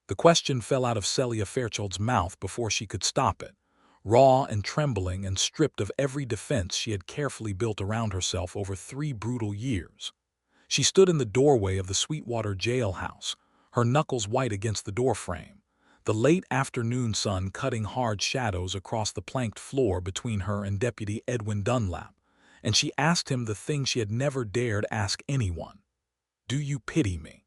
The question fell out of Celia Fairchild's mouth before she could stop it, raw and trembling and stripped of every defense she had carefully built around herself over 3 brutal years. She stood in the doorway of the Sweetwater jailhouse, her knuckles white against the doorframe, the late afternoon sun cutting hard shadows across the planked floor between her and Deputy Edwin Dunlap, and she asked him the thing she had never dared ask anyone. "Do you pity me?"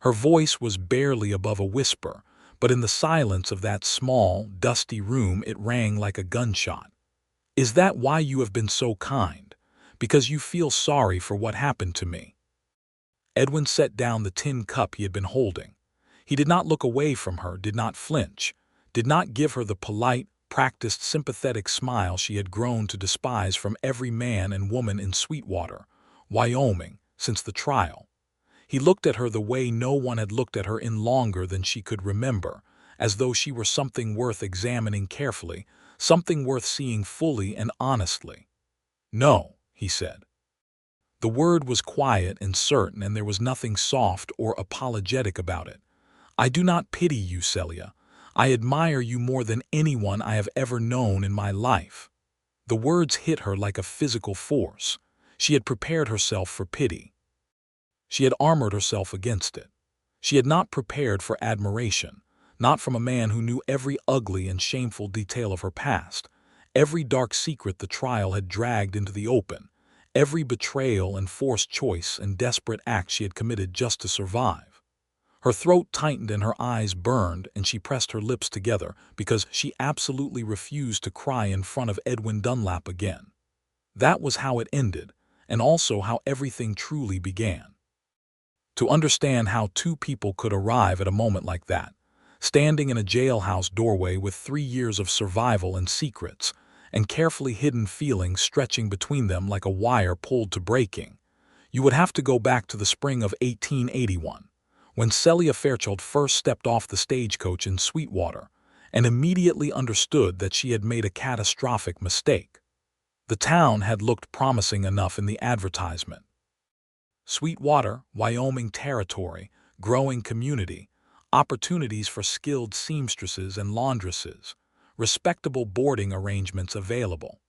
Her voice was barely above a whisper, but in the silence of that small, dusty room it rang like a gunshot. "Is that why you have been so kind? Because you feel sorry for what happened to me?" Edwin set down the tin cup he had been holding. He did not look away from her, did not flinch, did not give her the polite, practiced, sympathetic smile she had grown to despise from every man and woman in Sweetwater, Wyoming, since the trial. He looked at her the way no one had looked at her in longer than she could remember, as though she were something worth examining carefully, something worth seeing fully and honestly. "No," he said. The word was quiet and certain, and there was nothing soft or apologetic about it. "I do not pity you, Celia. I admire you more than anyone I have ever known in my life." The words hit her like a physical force. She had prepared herself for pity. She had armored herself against it. She had not prepared for admiration, not from a man who knew every ugly and shameful detail of her past, every dark secret the trial had dragged into the open, every betrayal and forced choice and desperate act she had committed just to survive. Her throat tightened and her eyes burned, and she pressed her lips together because she absolutely refused to cry in front of Edwin Dunlap again. That was how it ended, and also how everything truly began. To understand how 2 people could arrive at a moment like that, standing in a jailhouse doorway with 3 years of survival and secrets, and carefully hidden feelings stretching between them like a wire pulled to breaking, you would have to go back to the spring of 1881, when Celia Fairchild first stepped off the stagecoach in Sweetwater, and immediately understood that she had made a catastrophic mistake. The town had looked promising enough in the advertisement. Sweetwater, Wyoming Territory, growing community, opportunities for skilled seamstresses and laundresses, respectable boarding arrangements available.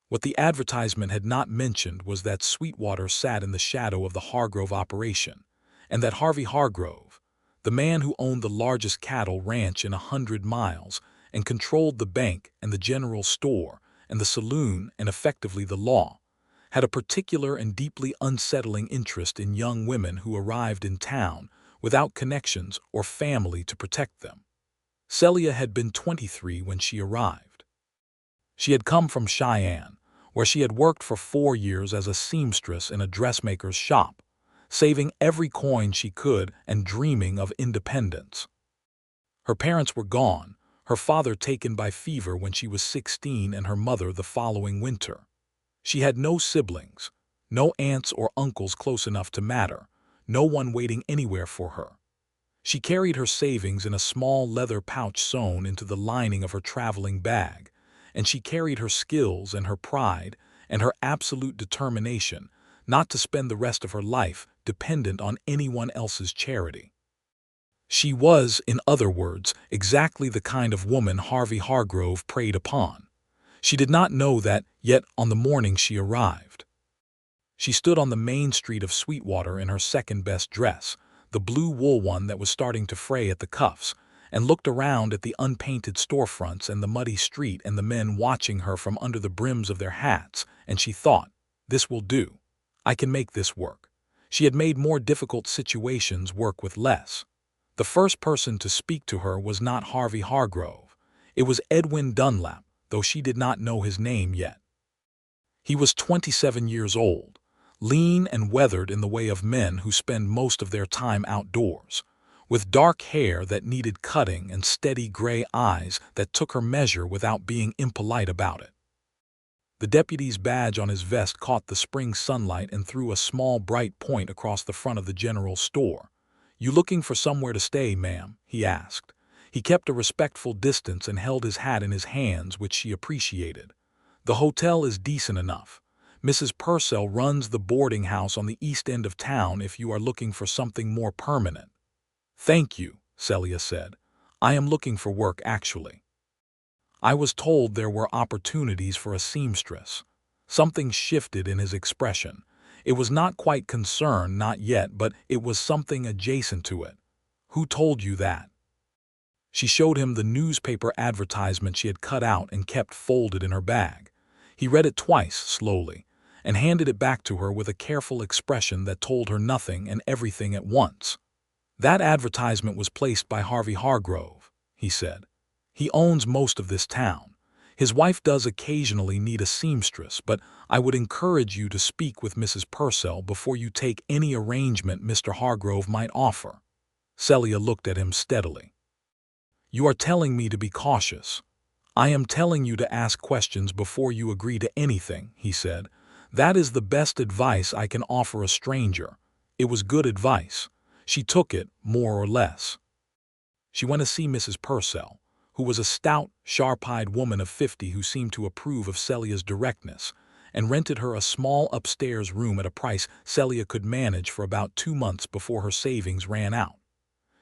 What the advertisement had not mentioned was that Sweetwater sat in the shadow of the Hargrove operation, and that Harvey Hargrove, the man who owned the largest cattle ranch in 100 miles and controlled the bank and the general store and the saloon and effectively the law, had a particular and deeply unsettling interest in young women who arrived in town without connections or family to protect them. Celia had been 23 when she arrived. She had come from Cheyenne, where she had worked for 4 years as a seamstress in a dressmaker's shop, saving every coin she could and dreaming of independence. Her parents were gone, her father taken by fever when she was 16 and her mother the following winter. She had no siblings, no aunts or uncles close enough to matter, no one waiting anywhere for her. She carried her savings in a small leather pouch sewn into the lining of her traveling bag, and she carried her skills and her pride and her absolute determination not to spend the rest of her life dependent on anyone else's charity. She was, in other words, exactly the kind of woman Harvey Hargrove preyed upon. She did not know that yet on the morning she arrived. She stood on the main street of Sweetwater in her second-best dress, the blue wool one that was starting to fray at the cuffs, and looked around at the unpainted storefronts and the muddy street and the men watching her from under the brims of their hats, and she thought, "This will do. I can make this work." She had made more difficult situations work with less. The first person to speak to her was not Harvey Hargrove. It was Edwin Dunlap, though she did not know his name yet. He was 27 years old, lean and weathered in the way of men who spend most of their time outdoors, with dark hair that needed cutting and steady gray eyes that took her measure without being impolite about it. The deputy's badge on his vest caught the spring sunlight and threw a small bright point across the front of the general store. "You looking for somewhere to stay, ma'am?" he asked. He kept a respectful distance and held his hat in his hands, which she appreciated. "The hotel is decent enough. Mrs. Purcell runs the boarding house on the east end of town if you are looking for something more permanent." "Thank you," Celia said. "I am looking for work, actually. I was told there were opportunities for a seamstress." Something shifted in his expression. It was not quite concern, not yet, but it was something adjacent to it. "Who told you that?" She showed him the newspaper advertisement she had cut out and kept folded in her bag. He read it twice, slowly, and handed it back to her with a careful expression that told her nothing and everything at once. "That advertisement was placed by Harvey Hargrove," he said. "He owns most of this town. His wife does occasionally need a seamstress, but I would encourage you to speak with Mrs. Purcell before you take any arrangement Mr. Hargrove might offer." Celia looked at him steadily. "You are telling me to be cautious." "I am telling you to ask questions before you agree to anything," he said. "That is the best advice I can offer a stranger." It was good advice. She took it, more or less. She went to see Mrs. Purcell, who was a stout, sharp-eyed woman of 50 who seemed to approve of Celia's directness, and rented her a small upstairs room at a price Celia could manage for about 2 months before her savings ran out.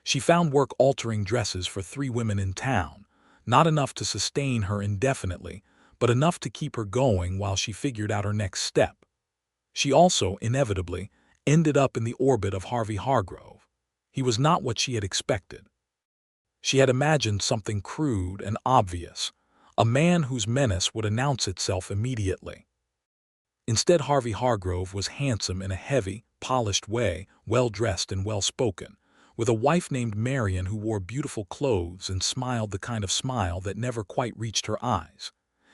She found work altering dresses for 3 women in town, not enough to sustain her indefinitely, but enough to keep her going while she figured out her next step. She also, inevitably, ended up in the orbit of Harvey Hargrove. He was not what she had expected. She had imagined something crude and obvious, a man whose menace would announce itself immediately. Instead, Harvey Hargrove was handsome in a heavy, polished way, well-dressed and well-spoken, with a wife named Marion who wore beautiful clothes and smiled the kind of smile that never quite reached her eyes.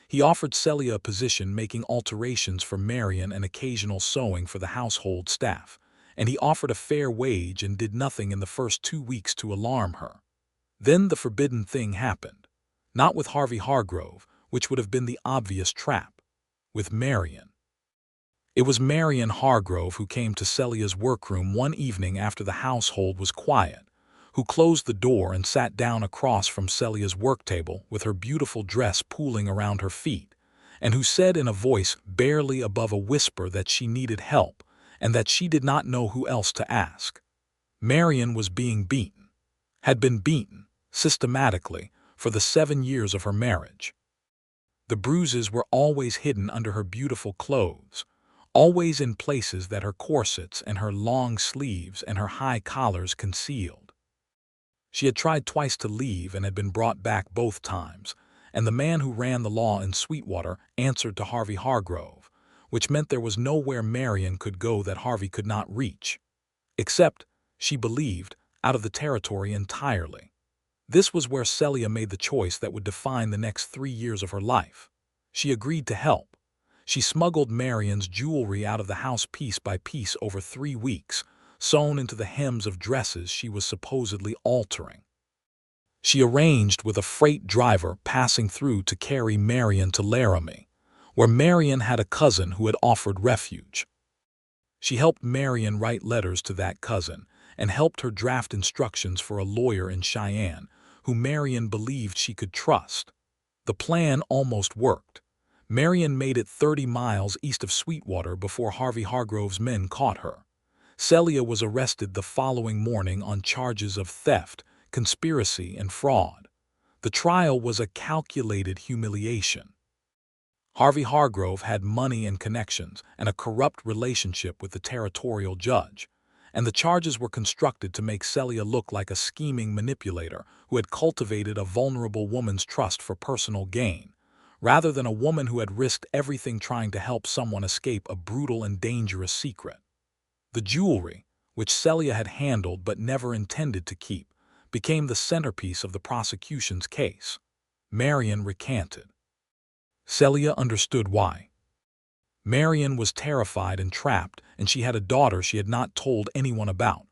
He offered Celia a position making alterations for Marion and occasional sewing for the household staff, and he offered a fair wage and did nothing in the first 2 weeks to alarm her. Then the forbidden thing happened. Not with Harvey Hargrove, which would have been the obvious trap. With Marion. It was Marion Hargrove who came to Celia's workroom one evening after the household was quiet, who closed the door and sat down across from Celia's work table with her beautiful dress pooling around her feet, and who said in a voice barely above a whisper that she needed help and that she did not know who else to ask. Marion was being beaten, had been beaten, systematically, for the 7 years of her marriage. The bruises were always hidden under her beautiful clothes, always in places that her corsets and her long sleeves and her high collars concealed. She had tried twice to leave and had been brought back both times, and the man who ran the law in Sweetwater answered to Harvey Hargrove, which meant there was nowhere Marion could go that Harvey could not reach. Except, she believed, out of the territory entirely. This was where Celia made the choice that would define the next 3 years of her life. She agreed to help. She smuggled Marion's jewelry out of the house piece by piece over 3 weeks, sewn into the hems of dresses she was supposedly altering. She arranged with a freight driver passing through to carry Marion to Laramie, where Marion had a cousin who had offered refuge. She helped Marion write letters to that cousin and helped her draft instructions for a lawyer in Cheyenne, who Marion believed she could trust. The plan almost worked. Marion made it 30 miles east of Sweetwater before Harvey Hargrove's men caught her. Celia was arrested the following morning on charges of theft, conspiracy, and fraud. The trial was a calculated humiliation. Harvey Hargrove had money and connections and a corrupt relationship with the territorial judge, and the charges were constructed to make Celia look like a scheming manipulator who had cultivated a vulnerable woman's trust for personal gain, rather than a woman who had risked everything trying to help someone escape a brutal and dangerous secret. The jewelry, which Celia had handled but never intended to keep, became the centerpiece of the prosecution's case. Marion recanted. Celia understood why. Marion was terrified and trapped, and she had a daughter she had not told anyone about,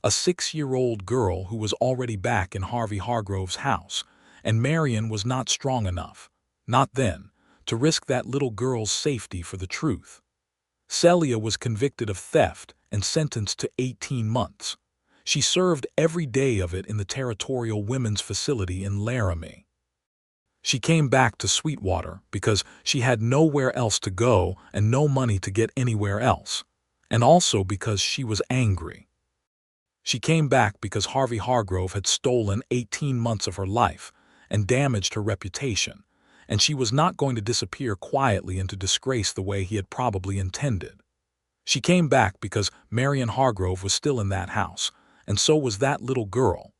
a 6-year-old girl who was already back in Harvey Hargrove's house, and Marion was not strong enough, not then, to risk that little girl's safety for the truth. Celia was convicted of theft and sentenced to 18 months. She served every day of it in the Territorial Women's Facility in Laramie. She came back to Sweetwater because she had nowhere else to go and no money to get anywhere else, and also because she was angry. She came back because Harvey Hargrove had stolen 18 months of her life and damaged her reputation, and she was not going to disappear quietly into disgrace the way he had probably intended. She came back because Marion Hargrove was still in that house, and so was that little girl,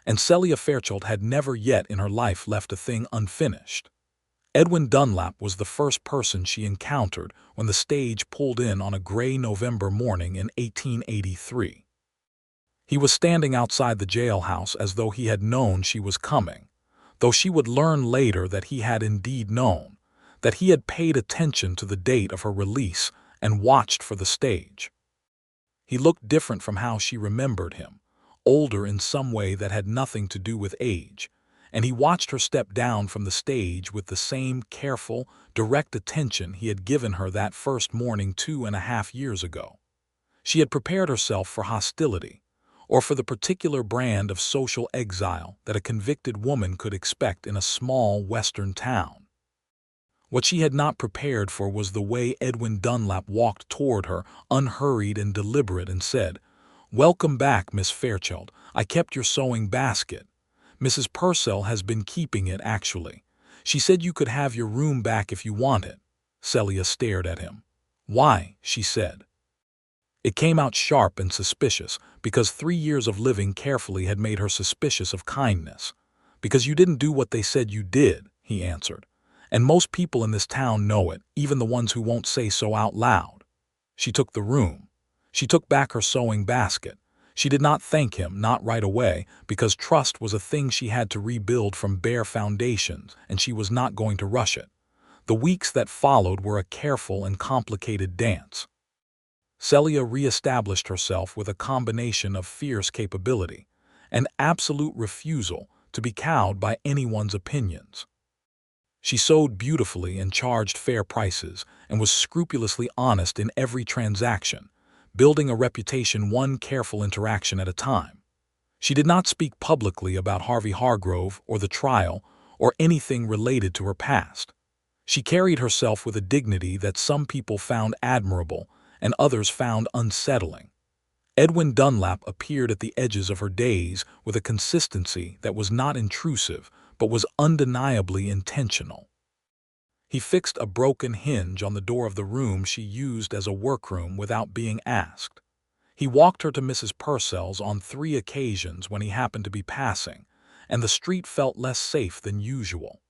and Celia Fairchild had never yet in her life left a thing unfinished. Edwin Dunlap was the first person she encountered when the stage pulled in on a gray November morning in 1883. He was standing outside the jailhouse as though he had known she was coming, though she would learn later that he had indeed known, that he had paid attention to the date of her release and watched for the stage. He looked different from how she remembered him, older in some way that had nothing to do with age, and he watched her step down from the stage with the same careful, direct attention he had given her that first morning 2.5 years ago. She had prepared herself for hostility, or for the particular brand of social exile that a convicted woman could expect in a small western town. What she had not prepared for was the way Edwin Dunlap walked toward her, unhurried and deliberate, and said, "Welcome back, Miss Fairchild. I kept your sewing basket. Mrs. Purcell has been keeping it, actually. She said you could have your room back if you want it." Celia stared at him. "Why?" she said. It came out sharp and suspicious, because 3 years of living carefully had made her suspicious of kindness. "Because you didn't do what they said you did," he answered. "And most people in this town know it, even the ones who won't say so out loud." She took the room. She took back her sewing basket. She did not thank him, not right away, because trust was a thing she had to rebuild from bare foundations, and she was not going to rush it. The weeks that followed were a careful and complicated dance. Celia re-established herself with a combination of fierce capability and absolute refusal to be cowed by anyone's opinions. She sewed beautifully and charged fair prices and was scrupulously honest in every transaction, building a reputation one careful interaction at a time. She did not speak publicly about Harvey Hargrove or the trial or anything related to her past. She carried herself with a dignity that some people found admirable and others found unsettling. Edwin Dunlap appeared at the edges of her days with a consistency that was not intrusive but was undeniably intentional. He fixed a broken hinge on the door of the room she used as a workroom without being asked. He walked her to Mrs. Purcell's on 3 occasions when he happened to be passing, and the street felt less safe than usual.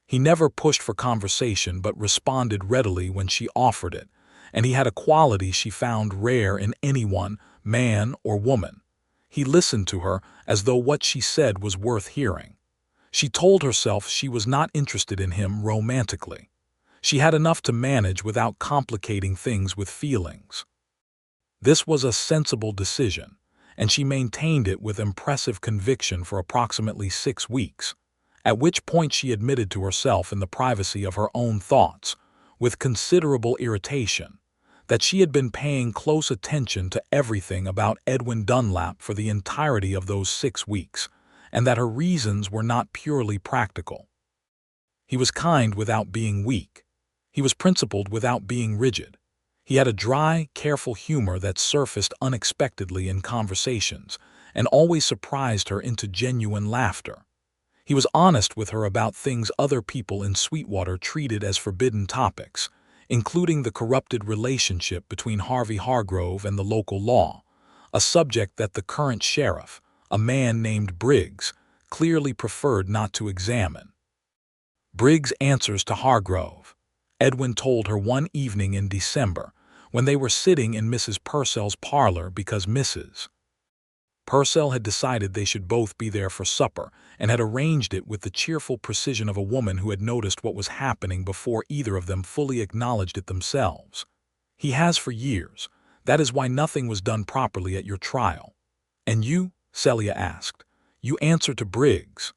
He never pushed for conversation but responded readily when she offered it, and he had a quality she found rare in anyone, man or woman. He listened to her as though what she said was worth hearing. She told herself she was not interested in him romantically. She had enough to manage without complicating things with feelings. This was a sensible decision, and she maintained it with impressive conviction for approximately 6 weeks, at which point she admitted to herself in the privacy of her own thoughts, with considerable irritation, that she had been paying close attention to everything about Edwin Dunlap for the entirety of those 6 weeks, and that her reasons were not purely practical. He was kind without being weak. He was principled without being rigid. He had a dry, careful humor that surfaced unexpectedly in conversations and always surprised her into genuine laughter. He was honest with her about things other people in Sweetwater treated as forbidden topics, including the corrupted relationship between Harvey Hargrove and the local law, a subject that the current sheriff, a man named Briggs, clearly preferred not to examine. "Briggs answers to Hargrove," Edwin told her one evening in December, when they were sitting in Mrs. Purcell's parlor because Mrs. Purcell had decided they should both be there for supper and had arranged it with the cheerful precision of a woman who had noticed what was happening before either of them fully acknowledged it themselves. "He has for years. That is why nothing was done properly at your trial." "And you?" Celia asked. "You answer to Briggs."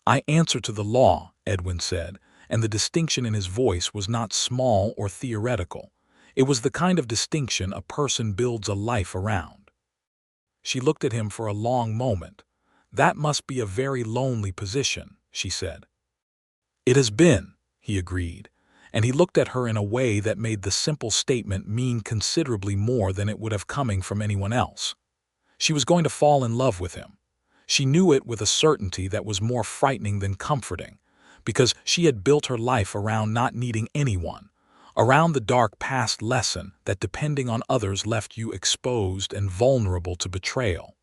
"I answer to the law," Edwin said, and the distinction in his voice was not small or theoretical. It was the kind of distinction a person builds a life around. She looked at him for a long moment. "That must be a very lonely position," she said. "It has been," he agreed, and he looked at her in a way that made the simple statement mean considerably more than it would have coming from anyone else. She was going to fall in love with him. She knew it with a certainty that was more frightening than comforting, because she had built her life around not needing anyone, around the dark past lesson that depending on others left you exposed and vulnerable to betrayal.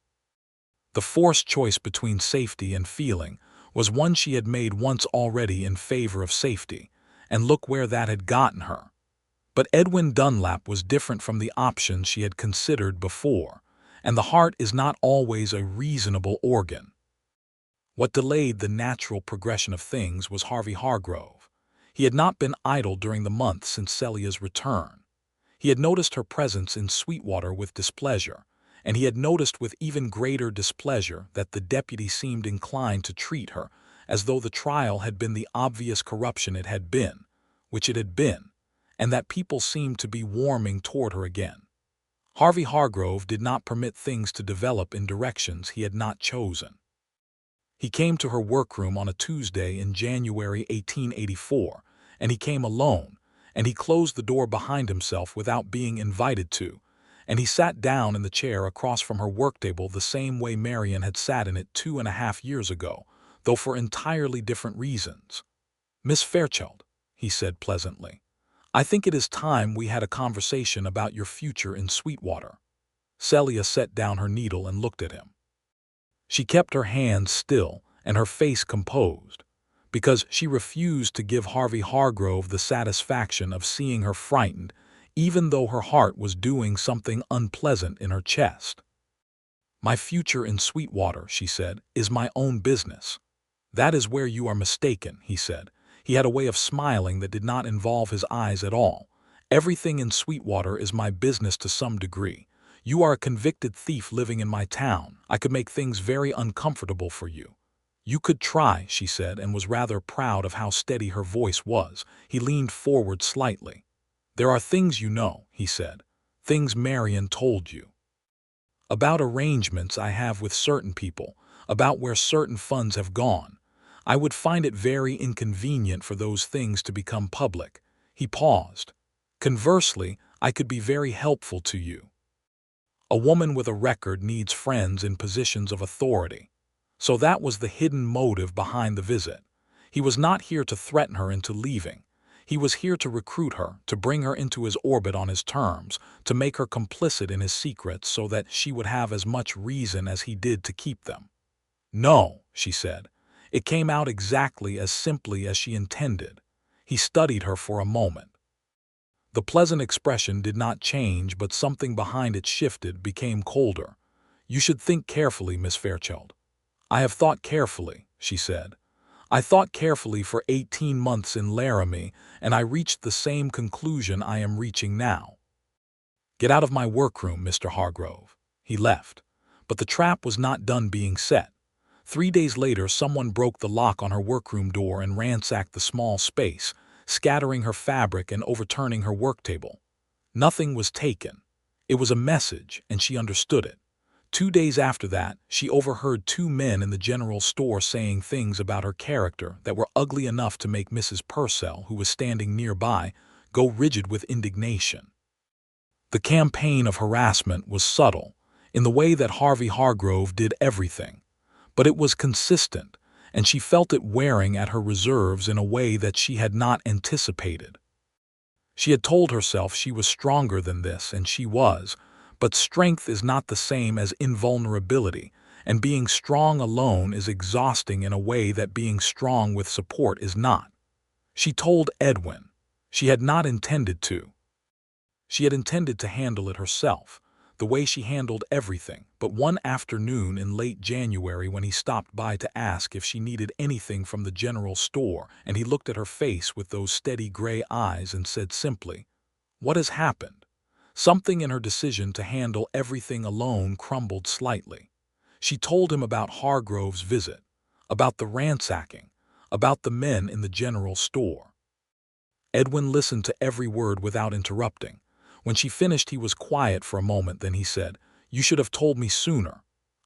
The forced choice between safety and feeling was one she had made once already in favor of safety, and look where that had gotten her. But Edwin Dunlap was different from the options she had considered before, and the heart is not always a reasonable organ. What delayed the natural progression of things was Harvey Hargrove. He had not been idle during the month since Celia's return. He had noticed her presence in Sweetwater with displeasure, and he had noticed with even greater displeasure that the deputy seemed inclined to treat her as though the trial had been the obvious corruption it had been, which it had been, and that people seemed to be warming toward her again. Harvey Hargrove did not permit things to develop in directions he had not chosen. He came to her workroom on a Tuesday in January 1884, and he came alone, and he closed the door behind himself without being invited to, and he sat down in the chair across from her worktable the same way Marian had sat in it 2.5 years ago, though for entirely different reasons. "Miss Fairchild," he said pleasantly, "I think it is time we had a conversation about your future in Sweetwater." Celia set down her needle and looked at him. She kept her hands still and her face composed, because she refused to give Harvey Hargrove the satisfaction of seeing her frightened, even though her heart was doing something unpleasant in her chest. "My future in Sweetwater," she said, "is my own business." "That is where you are mistaken," he said. He had a way of smiling that did not involve his eyes at all. "Everything in Sweetwater is my business to some degree. You are a convicted thief living in my town. I could make things very uncomfortable for you." "You could try," she said, and was rather proud of how steady her voice was. He leaned forward slightly. "There are things you know," he said, "things Marian told you. About arrangements I have with certain people, about where certain funds have gone. I would find it very inconvenient for those things to become public." He paused. "Conversely, I could be very helpful to you. A woman with a record needs friends in positions of authority." So that was the hidden motive behind the visit. He was not here to threaten her into leaving. He was here to recruit her, to bring her into his orbit on his terms, to make her complicit in his secrets so that she would have as much reason as he did to keep them. "No," she said. It came out exactly as simply as she intended. He studied her for a moment. The pleasant expression did not change, but something behind it shifted, became colder. "You should think carefully, Miss Fairchild." "I have thought carefully," she said. "I thought carefully for 18 months in Laramie, and I reached the same conclusion I am reaching now. Get out of my workroom, Mr. Hargrove." He left. But the trap was not done being set. 3 days later, someone broke the lock on her workroom door and ransacked the small space, scattering her fabric and overturning her work table. Nothing was taken. It was a message, and she understood it. 2 days after that, she overheard 2 men in the general store saying things about her character that were ugly enough to make Mrs. Purcell, who was standing nearby, go rigid with indignation. The campaign of harassment was subtle, in the way that Harvey Hargrove did everything, but it was consistent, and she felt it wearing at her reserves in a way that she had not anticipated. She had told herself she was stronger than this, and she was, but strength is not the same as invulnerability, and being strong alone is exhausting in a way that being strong with support is not. She told Edwin. She had not intended to. She had intended to handle it herself, the way she handled everything, but one afternoon in late January when he stopped by to ask if she needed anything from the general store, and he looked at her face with those steady gray eyes and said simply, "What has happened?" Something in her decision to handle everything alone crumbled slightly. She told him about Hargrove's visit, about the ransacking, about the men in the general store. Edwin listened to every word without interrupting. When she finished, he was quiet for a moment, then he said, "You should have told me sooner."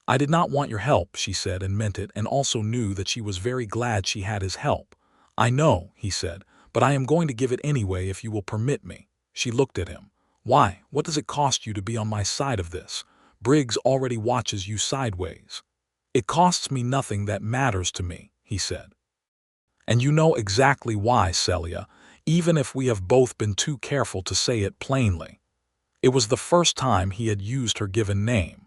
"I did not want your help," she said, and meant it, and also knew that she was very glad she had his help. "I know," he said, "but I am going to give it anyway if you will permit me." She looked at him. "Why, what does it cost you to be on my side of this?" Briggs already watches you sideways. It costs me nothing that matters to me, he said. And you know exactly why, Celia, even if we have both been too careful to say it plainly. It was the first time he had used her given name.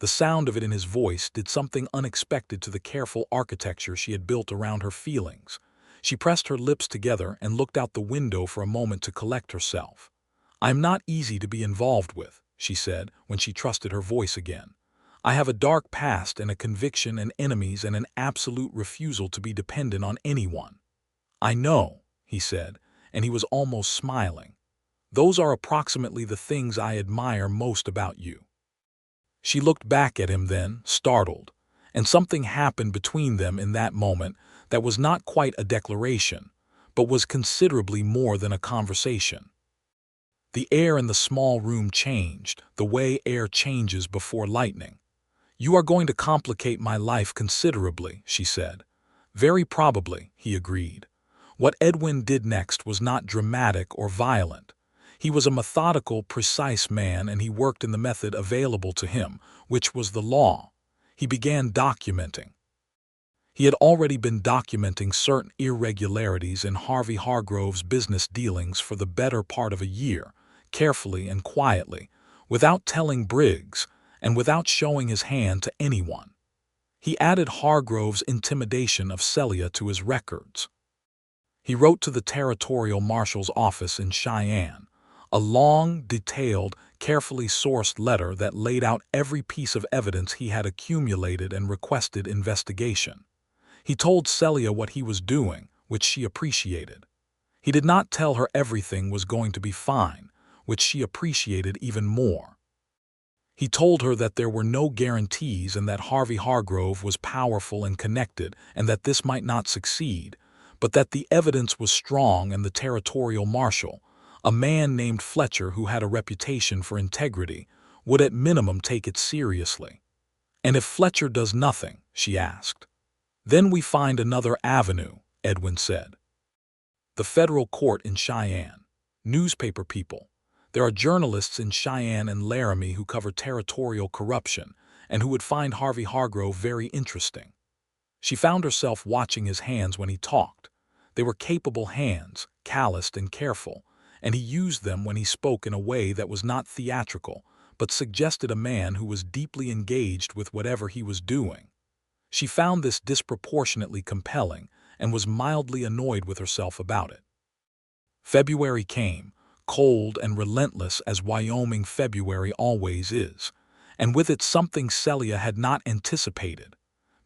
The sound of it in his voice did something unexpected to the careful architecture she had built around her feelings. She pressed her lips together and looked out the window for a moment to collect herself. "I'm not easy to be involved with," she said when she trusted her voice again. "I have a dark past and a conviction and enemies and an absolute refusal to be dependent on anyone." "I know," he said, and he was almost smiling. "Those are approximately the things I admire most about you." She looked back at him then, startled, and something happened between them in that moment that was not quite a declaration, but was considerably more than a conversation. The air in the small room changed, the way air changes before lightning. "You are going to complicate my life considerably," she said. "Very probably," he agreed. What Edwin did next was not dramatic or violent. He was a methodical, precise man, and he worked in the method available to him, which was the law. He began documenting. He had already been documenting certain irregularities in Harvey Hargrove's business dealings for the better part of a year, carefully and quietly, without telling Briggs, and without showing his hand to anyone. He added Hargrove's intimidation of Celia to his records. He wrote to the territorial marshal's office in Cheyenne, a long, detailed, carefully sourced letter that laid out every piece of evidence he had accumulated and requested investigation. He told Celia what he was doing, which she appreciated. He did not tell her everything was going to be fine, which she appreciated even more. He told her that there were no guarantees and that Harvey Hargrove was powerful and connected and that this might not succeed, but that the evidence was strong and the territorial marshal, a man named Fletcher who had a reputation for integrity, would at minimum take it seriously. "And if Fletcher does nothing?" she asked. "Then we find another avenue," Edwin said. "The federal court in Cheyenne. Newspaper people. There are journalists in Cheyenne and Laramie who cover territorial corruption and who would find Harvey Hargrove very interesting." She found herself watching his hands when he talked. They were capable hands, calloused and careful, and he used them when he spoke in a way that was not theatrical, but suggested a man who was deeply engaged with whatever he was doing. She found this disproportionately compelling and was mildly annoyed with herself about it. February came, cold and relentless as Wyoming February always is, and with it something Celia had not anticipated.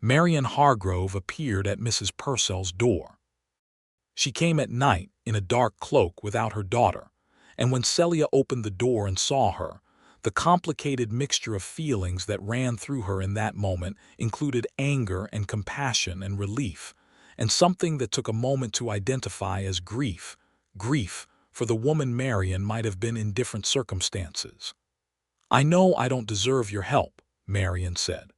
Marion Hargrove appeared at Mrs. Purcell's door. She came at night in a dark cloak without her daughter, and when Celia opened the door and saw her, the complicated mixture of feelings that ran through her in that moment included anger and compassion and relief, and something that took a moment to identify as grief. Grief, for the woman Marion might have been in different circumstances. "I know I don't deserve your help," Marion said.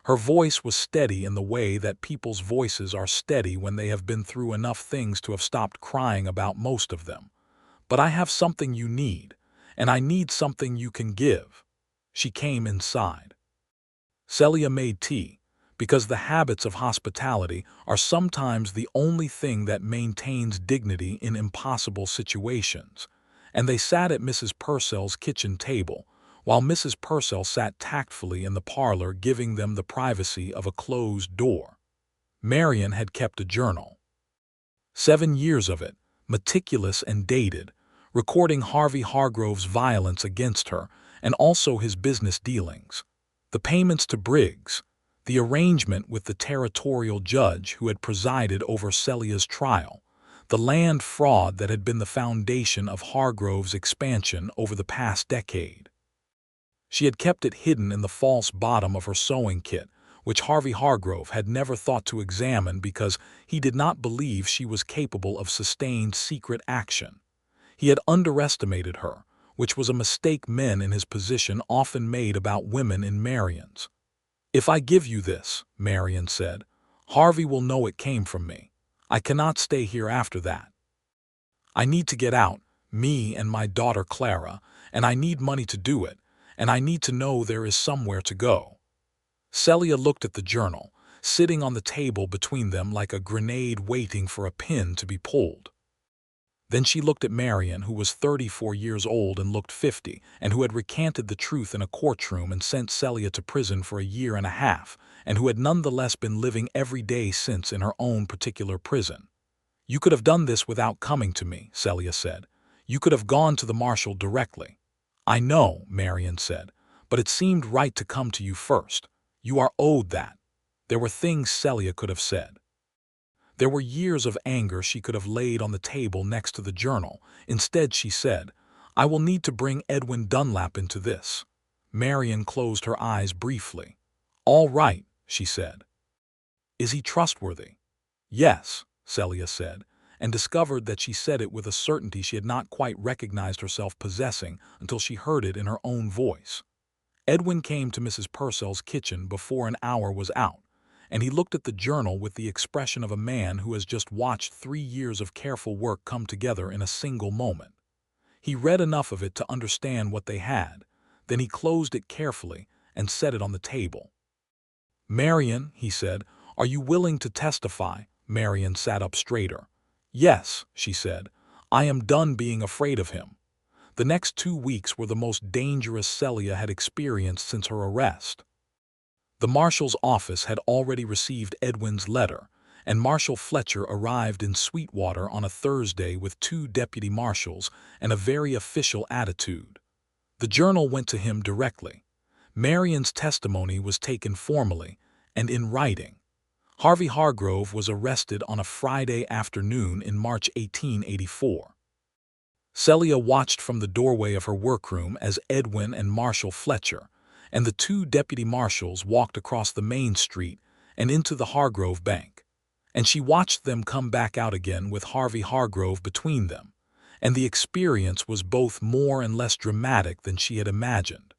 Her voice was steady in the way that people's voices are steady when they have been through enough things to have stopped crying about most of them. "But I have something you need, and I need something you can give." She came inside. Celia made tea, because the habits of hospitality are sometimes the only thing that maintains dignity in impossible situations, and they sat at Mrs. Purcell's kitchen table, while Mrs. Purcell sat tactfully in the parlor giving them the privacy of a closed door. Marion had kept a journal. 7 years of it, meticulous and dated, recording Harvey Hargrove's violence against her and also his business dealings, the payments to Briggs, the arrangement with the territorial judge who had presided over Celia's trial, the land fraud that had been the foundation of Hargrove's expansion over the past decade. She had kept it hidden in the false bottom of her sewing kit, which Harvey Hargrove had never thought to examine because he did not believe she was capable of sustained secret action. He had underestimated her, which was a mistake men in his position often made about women in Marion's. "If I give you this," Marion said, "Harvey will know it came from me. I cannot stay here after that. I need to get out, me and my daughter Clara, and I need money to do it, and I need to know there is somewhere to go." Celia looked at the journal, sitting on the table between them like a grenade waiting for a pin to be pulled. Then she looked at Marion, who was 34 years old and looked 50, and who had recanted the truth in a courtroom and sent Celia to prison for a year and a half, and who had nonetheless been living every day since in her own particular prison. "You could have done this without coming to me," Celia said. "You could have gone to the marshal directly." "I know," Marion said, "but it seemed right to come to you first. You are owed that." There were things Celia could have said. There were years of anger she could have laid on the table next to the journal. Instead, she said, "I will need to bring Edwin Dunlap into this." Marion closed her eyes briefly. "All right," she said. "Is he trustworthy?" "Yes," Celia said, and discovered that she said it with a certainty she had not quite recognized herself possessing until she heard it in her own voice. Edwin came to Mrs. Purcell's kitchen before an hour was out, and he looked at the journal with the expression of a man who has just watched 3 years of careful work come together in a single moment. He read enough of it to understand what they had. Then he closed it carefully and set it on the table. "Marion," he said, "are you willing to testify?" Marion sat up straighter. "Yes," she said. "I am done being afraid of him." The next 2 weeks were the most dangerous Celia had experienced since her arrest. The marshal's office had already received Edwin's letter, and Marshal Fletcher arrived in Sweetwater on a Thursday with 2 deputy marshals and a very official attitude. The journal went to him directly. Marion's testimony was taken formally and in writing. Harvey Hargrove was arrested on a Friday afternoon in March 1884. Celia watched from the doorway of her workroom as Edwin and Marshal Fletcher and the 2 deputy marshals walked across the main street and into the Hargrove Bank. And she watched them come back out again with Harvey Hargrove between them, and the experience was both more and less dramatic than she had imagined.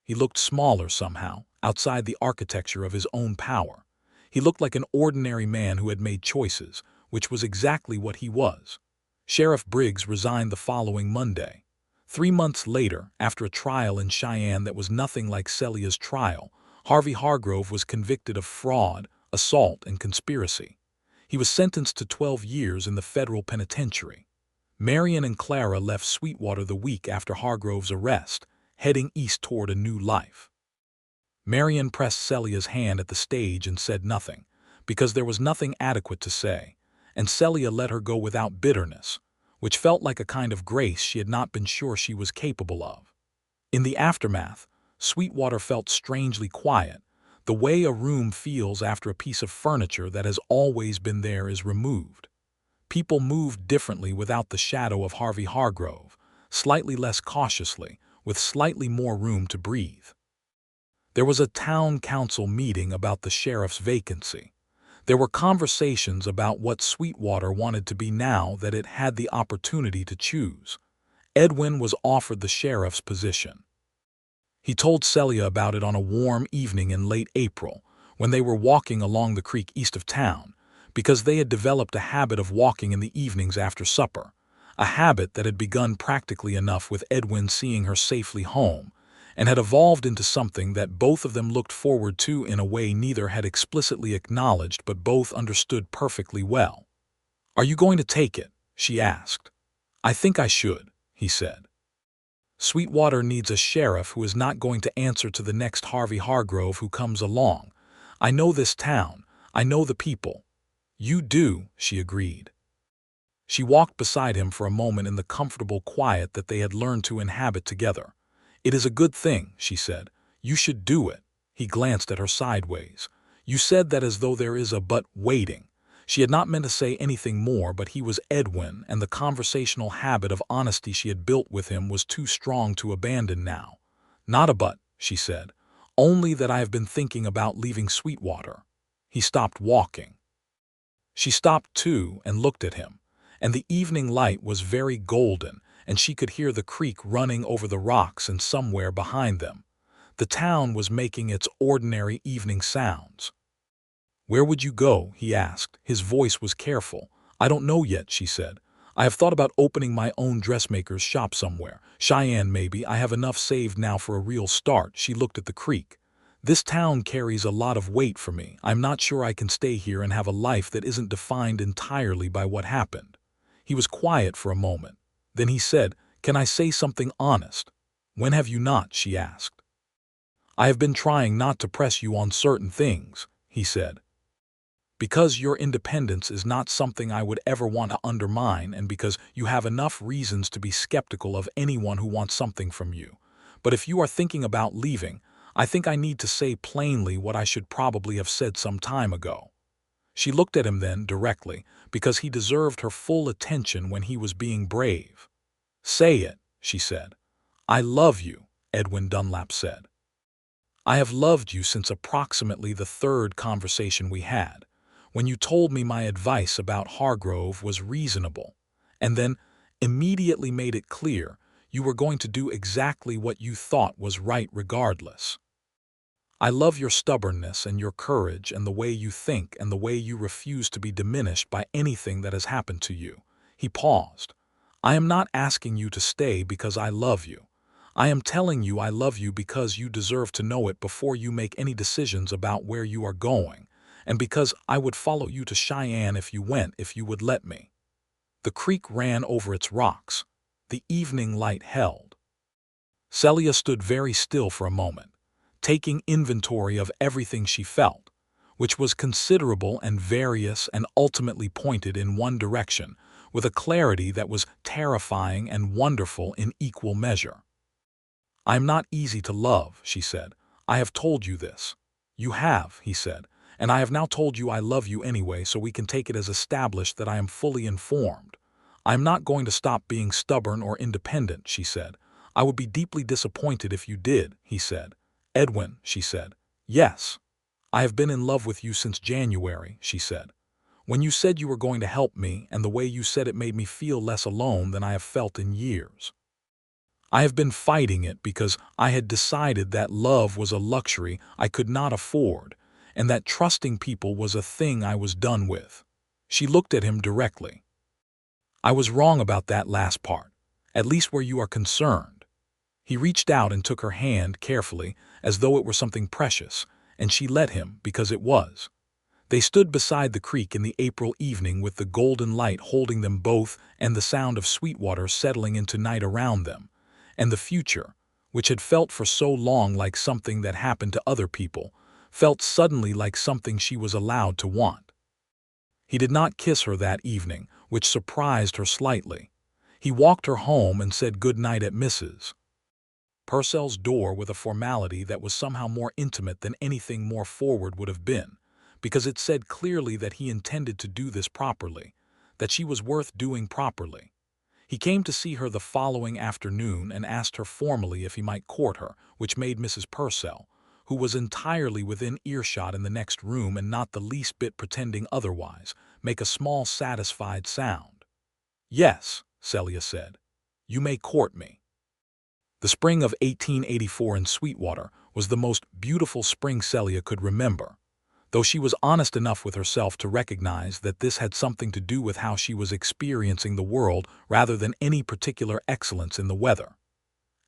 He looked smaller somehow, outside the architecture of his own power. He looked like an ordinary man who had made choices, which was exactly what he was. Sheriff Briggs resigned the following Monday. 3 months later, after a trial in Cheyenne that was nothing like Celia's trial, Harvey Hargrove was convicted of fraud, assault, and conspiracy. He was sentenced to 12 years in the federal penitentiary. Marion and Clara left Sweetwater the week after Hargrove's arrest, heading east toward a new life. Marion pressed Celia's hand at the stage and said nothing, because there was nothing adequate to say, and Celia let her go without bitterness, which felt like a kind of grace she had not been sure she was capable of. In the aftermath, Sweetwater felt strangely quiet, the way a room feels after a piece of furniture that has always been there is removed. People moved differently without the shadow of Harvey Hargrove, slightly less cautiously, with slightly more room to breathe. There was a town council meeting about the sheriff's vacancy. There were conversations about what Sweetwater wanted to be now that it had the opportunity to choose. Edwin was offered the sheriff's position. He told Celia about it on a warm evening in late April, when they were walking along the creek east of town, because they had developed a habit of walking in the evenings after supper, a habit that had begun practically enough with Edwin seeing her safely home, and had evolved into something that both of them looked forward to in a way neither had explicitly acknowledged but both understood perfectly well. "Are you going to take it?" she asked. "I think I should," he said. "Sweetwater needs a sheriff who is not going to answer to the next Harvey Hargrove who comes along. I know this town. I know the people." "You do," she agreed. She walked beside him for a moment in the comfortable quiet that they had learned to inhabit together. "It is a good thing," she said. "You should do it." He glanced at her sideways. "You said that as though there is a but waiting." She had not meant to say anything more, but he was Edwin, and the conversational habit of honesty she had built with him was too strong to abandon now. "Not a but," she said. "Only that I have been thinking about leaving Sweetwater." He stopped walking. She stopped too and looked at him, and the evening light was very golden, and she could hear the creek running over the rocks and somewhere behind them. The town was making its ordinary evening sounds. "Where would you go?" he asked. His voice was careful. "I don't know yet," she said. I have thought about opening my own dressmaker's shop somewhere. Cheyenne, maybe. I have enough saved now for a real start." She looked at the creek. "This town carries a lot of weight for me. I'm not sure I can stay here and have a life that isn't defined entirely by what happened." He was quiet for a moment. Then he said, "Can I say something honest?" "When have you not?" she asked. "I have been trying not to press you on certain things," he said. "Because your independence is not something I would ever want to undermine, and because you have enough reasons to be skeptical of anyone who wants something from you. But if you are thinking about leaving, I think I need to say plainly what I should probably have said some time ago." She looked at him then, directly, because he deserved her full attention when he was being brave. "Say it," she said. "I love you," Edwin Dunlap said. "I have loved you since approximately the third conversation we had, when you told me my advice about Hargrove was reasonable, and then immediately made it clear you were going to do exactly what you thought was right regardless. I love your stubbornness and your courage and the way you think and the way you refuse to be diminished by anything that has happened to you." He paused. "I am not asking you to stay because I love you. I am telling you I love you because you deserve to know it before you make any decisions about where you are going, and because I would follow you to Cheyenne if you went, if you would let me." The creek ran over its rocks. The evening light held. Celia stood very still for a moment, taking inventory of everything she felt, which was considerable and various and ultimately pointed in one direction, with a clarity that was terrifying and wonderful in equal measure. "I am not easy to love," she said. "I have told you this." "You have," he said, "and I have now told you I love you anyway, so we can take it as established that I am fully informed." "I am not going to stop being stubborn or independent," she said. "I would be deeply disappointed if you did," he said. "Edwin," she said. "Yes." "I have been in love with you since January," she said. "When you said you were going to help me, and the way you said it made me feel less alone than I have felt in years. I have been fighting it because I had decided that love was a luxury I could not afford, and that trusting people was a thing I was done with." She looked at him directly. "I was wrong about that last part, at least where you are concerned." He reached out and took her hand carefully, as though it were something precious, and she let him because it was. They stood beside the creek in the April evening with the golden light holding them both and the sound of Sweetwater settling into night around them, and the future, which had felt for so long like something that happened to other people, felt suddenly like something she was allowed to want. He did not kiss her that evening, which surprised her slightly. He walked her home and said good night at Mrs. Purcell's door with a formality that was somehow more intimate than anything more forward would have been, because it said clearly that he intended to do this properly, that she was worth doing properly. He came to see her the following afternoon and asked her formally if he might court her, which made Mrs. Purcell, who was entirely within earshot in the next room and not the least bit pretending otherwise, make a small satisfied sound. "Yes," Celia said, "you may court me." The spring of 1884 in Sweetwater was the most beautiful spring Celia could remember, though she was honest enough with herself to recognize that this had something to do with how she was experiencing the world rather than any particular excellence in the weather.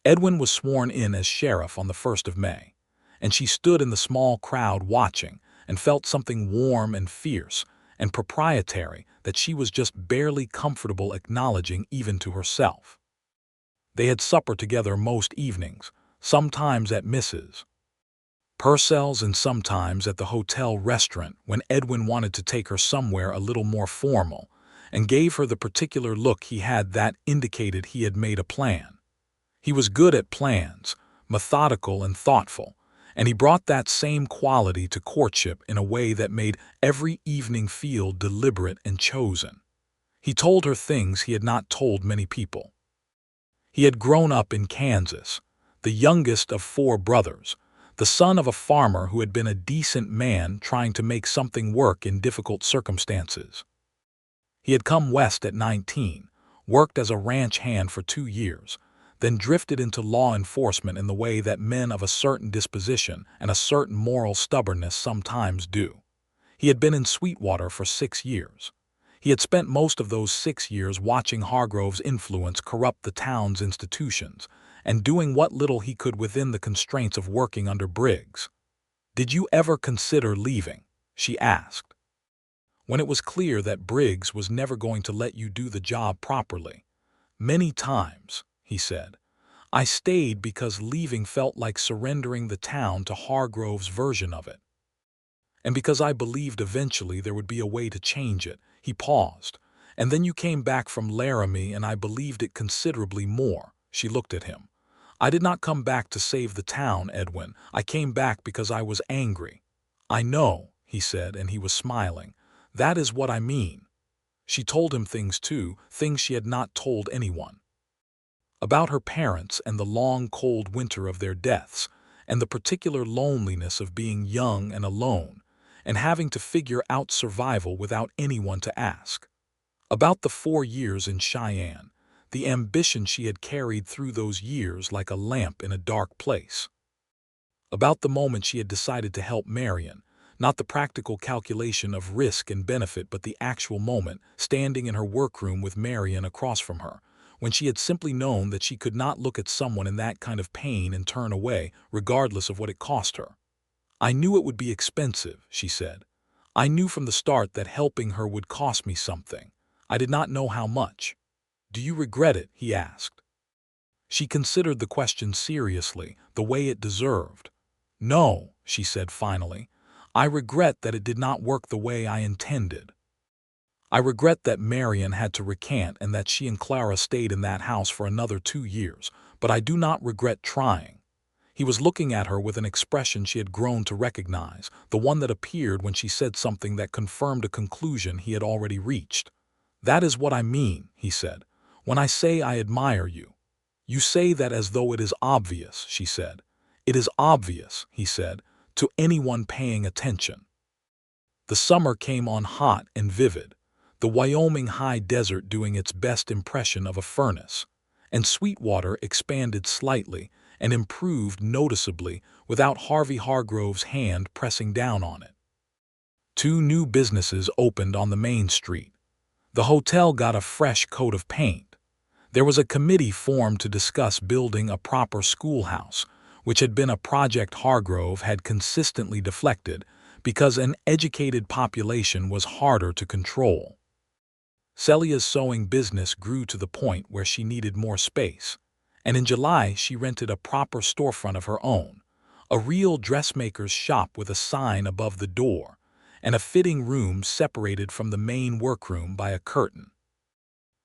Edwin was sworn in as sheriff on the 1st of May, and she stood in the small crowd watching and felt something warm and fierce and proprietary that she was just barely comfortable acknowledging even to herself. They had supper together most evenings, sometimes at Mrs. Purcell's and sometimes at the hotel restaurant when Edwin wanted to take her somewhere a little more formal, and gave her the particular look he had that indicated he had made a plan. He was good at plans, methodical and thoughtful, and he brought that same quality to courtship in a way that made every evening feel deliberate and chosen. He told her things he had not told many people. He had grown up in Kansas, the youngest of 4 brothers, the son of a farmer who had been a decent man trying to make something work in difficult circumstances. He had come west at 19, worked as a ranch hand for 2 years, then drifted into law enforcement in the way that men of a certain disposition and a certain moral stubbornness sometimes do. He had been in Sweetwater for 6 years. He had spent most of those 6 years watching Hargrove's influence corrupt the town's institutions, and doing what little he could within the constraints of working under Briggs. "Did you ever consider leaving?" she asked. "When it was clear that Briggs was never going to let you do the job properly." "Many times," he said. "I stayed because leaving felt like surrendering the town to Hargrove's version of it. And because I believed eventually there would be a way to change it." He paused. "And then you came back from Laramie and I believed it considerably more." She looked at him. "I did not come back to save the town, Edwin. I came back because I was angry." "I know," he said, and he was smiling. "That is what I mean." She told him things too, things she had not told anyone. About her parents and the long, cold winter of their deaths, and the particular loneliness of being young and alone, and having to figure out survival without anyone to ask. About the 4 years in Cheyenne, the ambition she had carried through those years like a lamp in a dark place. About the moment she had decided to help Marion, not the practical calculation of risk and benefit but the actual moment, standing in her workroom with Marion across from her, when she had simply known that she could not look at someone in that kind of pain and turn away, regardless of what it cost her. "I knew it would be expensive," she said. "I knew from the start that helping her would cost me something. I did not know how much." "Do you regret it?" he asked. She considered the question seriously, the way it deserved. "No," she said finally. "I regret that it did not work the way I intended. I regret that Marion had to recant and that she and Clara stayed in that house for another 2 years, but I do not regret trying." He was looking at her with an expression she had grown to recognize, the one that appeared when she said something that confirmed a conclusion he had already reached. "That is what I mean," he said, "when I say I admire you." "You say that as though it is obvious," she said. "It is obvious," he said, "to anyone paying attention." The summer came on hot and vivid, the Wyoming high desert doing its best impression of a furnace, and Sweetwater expanded slightly and improved noticeably without Harvey Hargrove's hand pressing down on it. 2 new businesses opened on the main street. The hotel got a fresh coat of paint. There was a committee formed to discuss building a proper schoolhouse, which had been a project Hargrove had consistently deflected because an educated population was harder to control. Celia's sewing business grew to the point where she needed more space, and in July she rented a proper storefront of her own, a real dressmaker's shop with a sign above the door, and a fitting room separated from the main workroom by a curtain.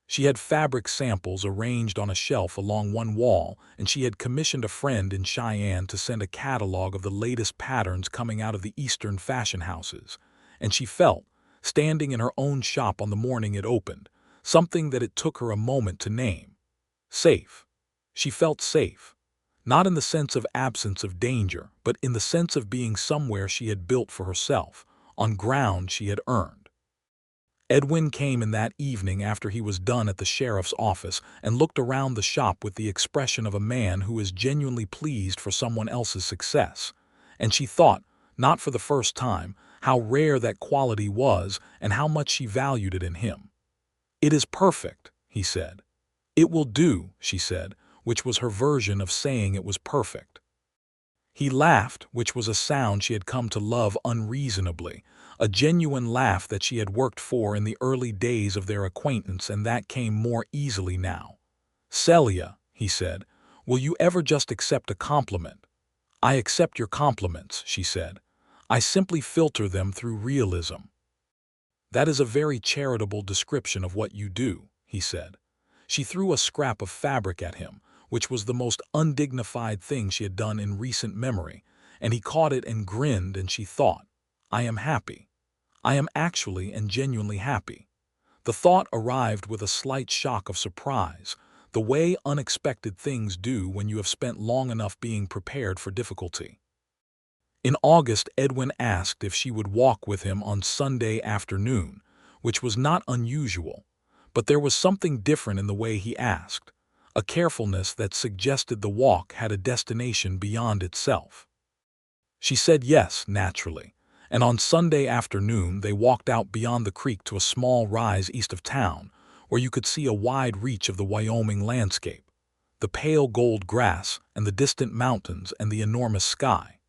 She had fabric samples arranged on a shelf along one wall, and she had commissioned a friend in Cheyenne to send a catalog of the latest patterns coming out of the Eastern fashion houses, and she felt, standing in her own shop on the morning it opened, something that it took her a moment to name. Safe. She felt safe, not in the sense of absence of danger, but in the sense of being somewhere she had built for herself, on ground she had earned. Edwin came in that evening after he was done at the sheriff's office and looked around the shop with the expression of a man who is genuinely pleased for someone else's success, and she thought, not for the first time, how rare that quality was and how much she valued it in him. "It is perfect," he said. "It will do," she said, which was her version of saying it was perfect. He laughed, which was a sound she had come to love unreasonably, a genuine laugh that she had worked for in the early days of their acquaintance, and that came more easily now. "Celia," he said, "will you ever just accept a compliment?" "I accept your compliments," she said. "I simply filter them through realism." "That is a very charitable description of what you do," he said. She threw a scrap of fabric at him, which was the most undignified thing she had done in recent memory, and he caught it and grinned, and she thought, "I am happy. I am actually and genuinely happy." The thought arrived with a slight shock of surprise, the way unexpected things do when you have spent long enough being prepared for difficulty. In August, Edwin asked if she would walk with him on Sunday afternoon, which was not unusual, but there was something different in the way he asked, a carefulness that suggested the walk had a destination beyond itself. She said yes, naturally, and on Sunday afternoon they walked out beyond the creek to a small rise east of town, where you could see a wide reach of the Wyoming landscape, the pale gold grass and the distant mountains and the enormous sky.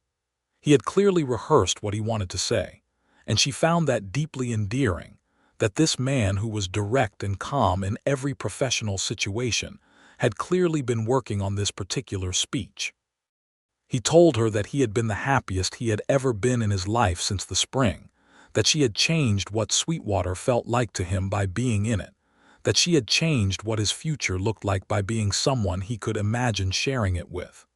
He had clearly rehearsed what he wanted to say, and she found that deeply endearing, that this man who was direct and calm in every professional situation had clearly been working on this particular speech. He told her that he had been the happiest he had ever been in his life since the spring, that she had changed what Sweetwater felt like to him by being in it, that she had changed what his future looked like by being someone he could imagine sharing it with.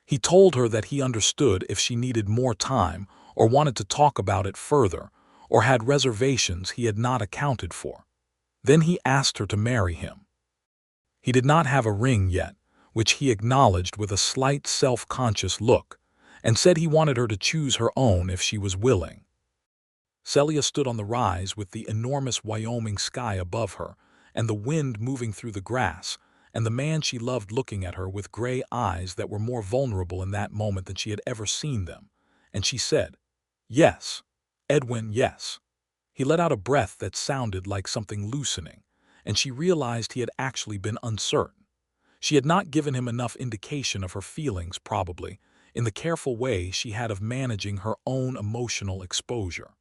He told her that he understood if she needed more time or wanted to talk about it further or had reservations he had not accounted for. Then he asked her to marry him. He did not have a ring yet, which he acknowledged with a slight self-conscious look, and said he wanted her to choose her own if she was willing. Celia stood on the rise with the enormous Wyoming sky above her and the wind moving through the grass, and the man she loved looking at her with gray eyes that were more vulnerable in that moment than she had ever seen them, and she said, "Yes, Edwin, yes." He let out a breath that sounded like something loosening, and she realized he had actually been uncertain. She had not given him enough indication of her feelings, probably, in the careful way she had of managing her own emotional exposure.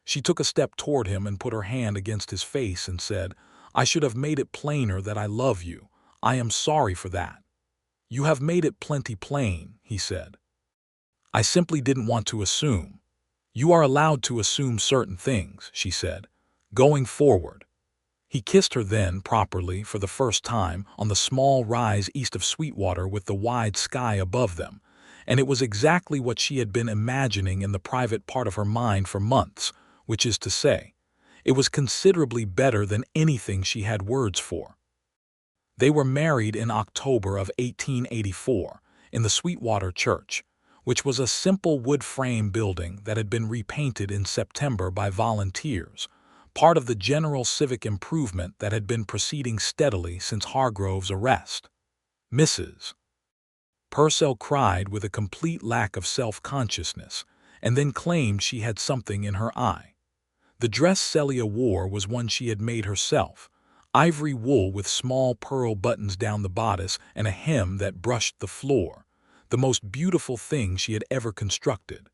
She took a step toward him and put her hand against his face and said, "I should have made it plainer that I love you. I am sorry for that." "You have made it plenty plain," he said. "I simply didn't want to assume." "You are allowed to assume certain things," she said, going forward. He kissed her then, properly, for the first time, on the small rise east of Sweetwater with the wide sky above them, and it was exactly what she had been imagining in the private part of her mind for months, which is to say, it was considerably better than anything she had words for. They were married in October of 1884 in the Sweetwater Church, which was a simple wood frame building that had been repainted in September by volunteers, part of the general civic improvement that had been proceeding steadily since Hargrove's arrest. Mrs. Purcell cried with a complete lack of self-consciousness, and then claimed she had something in her eye. The dress Celia wore was one she had made herself, ivory wool with small pearl buttons down the bodice and a hem that brushed the floor, the most beautiful thing she had ever constructed.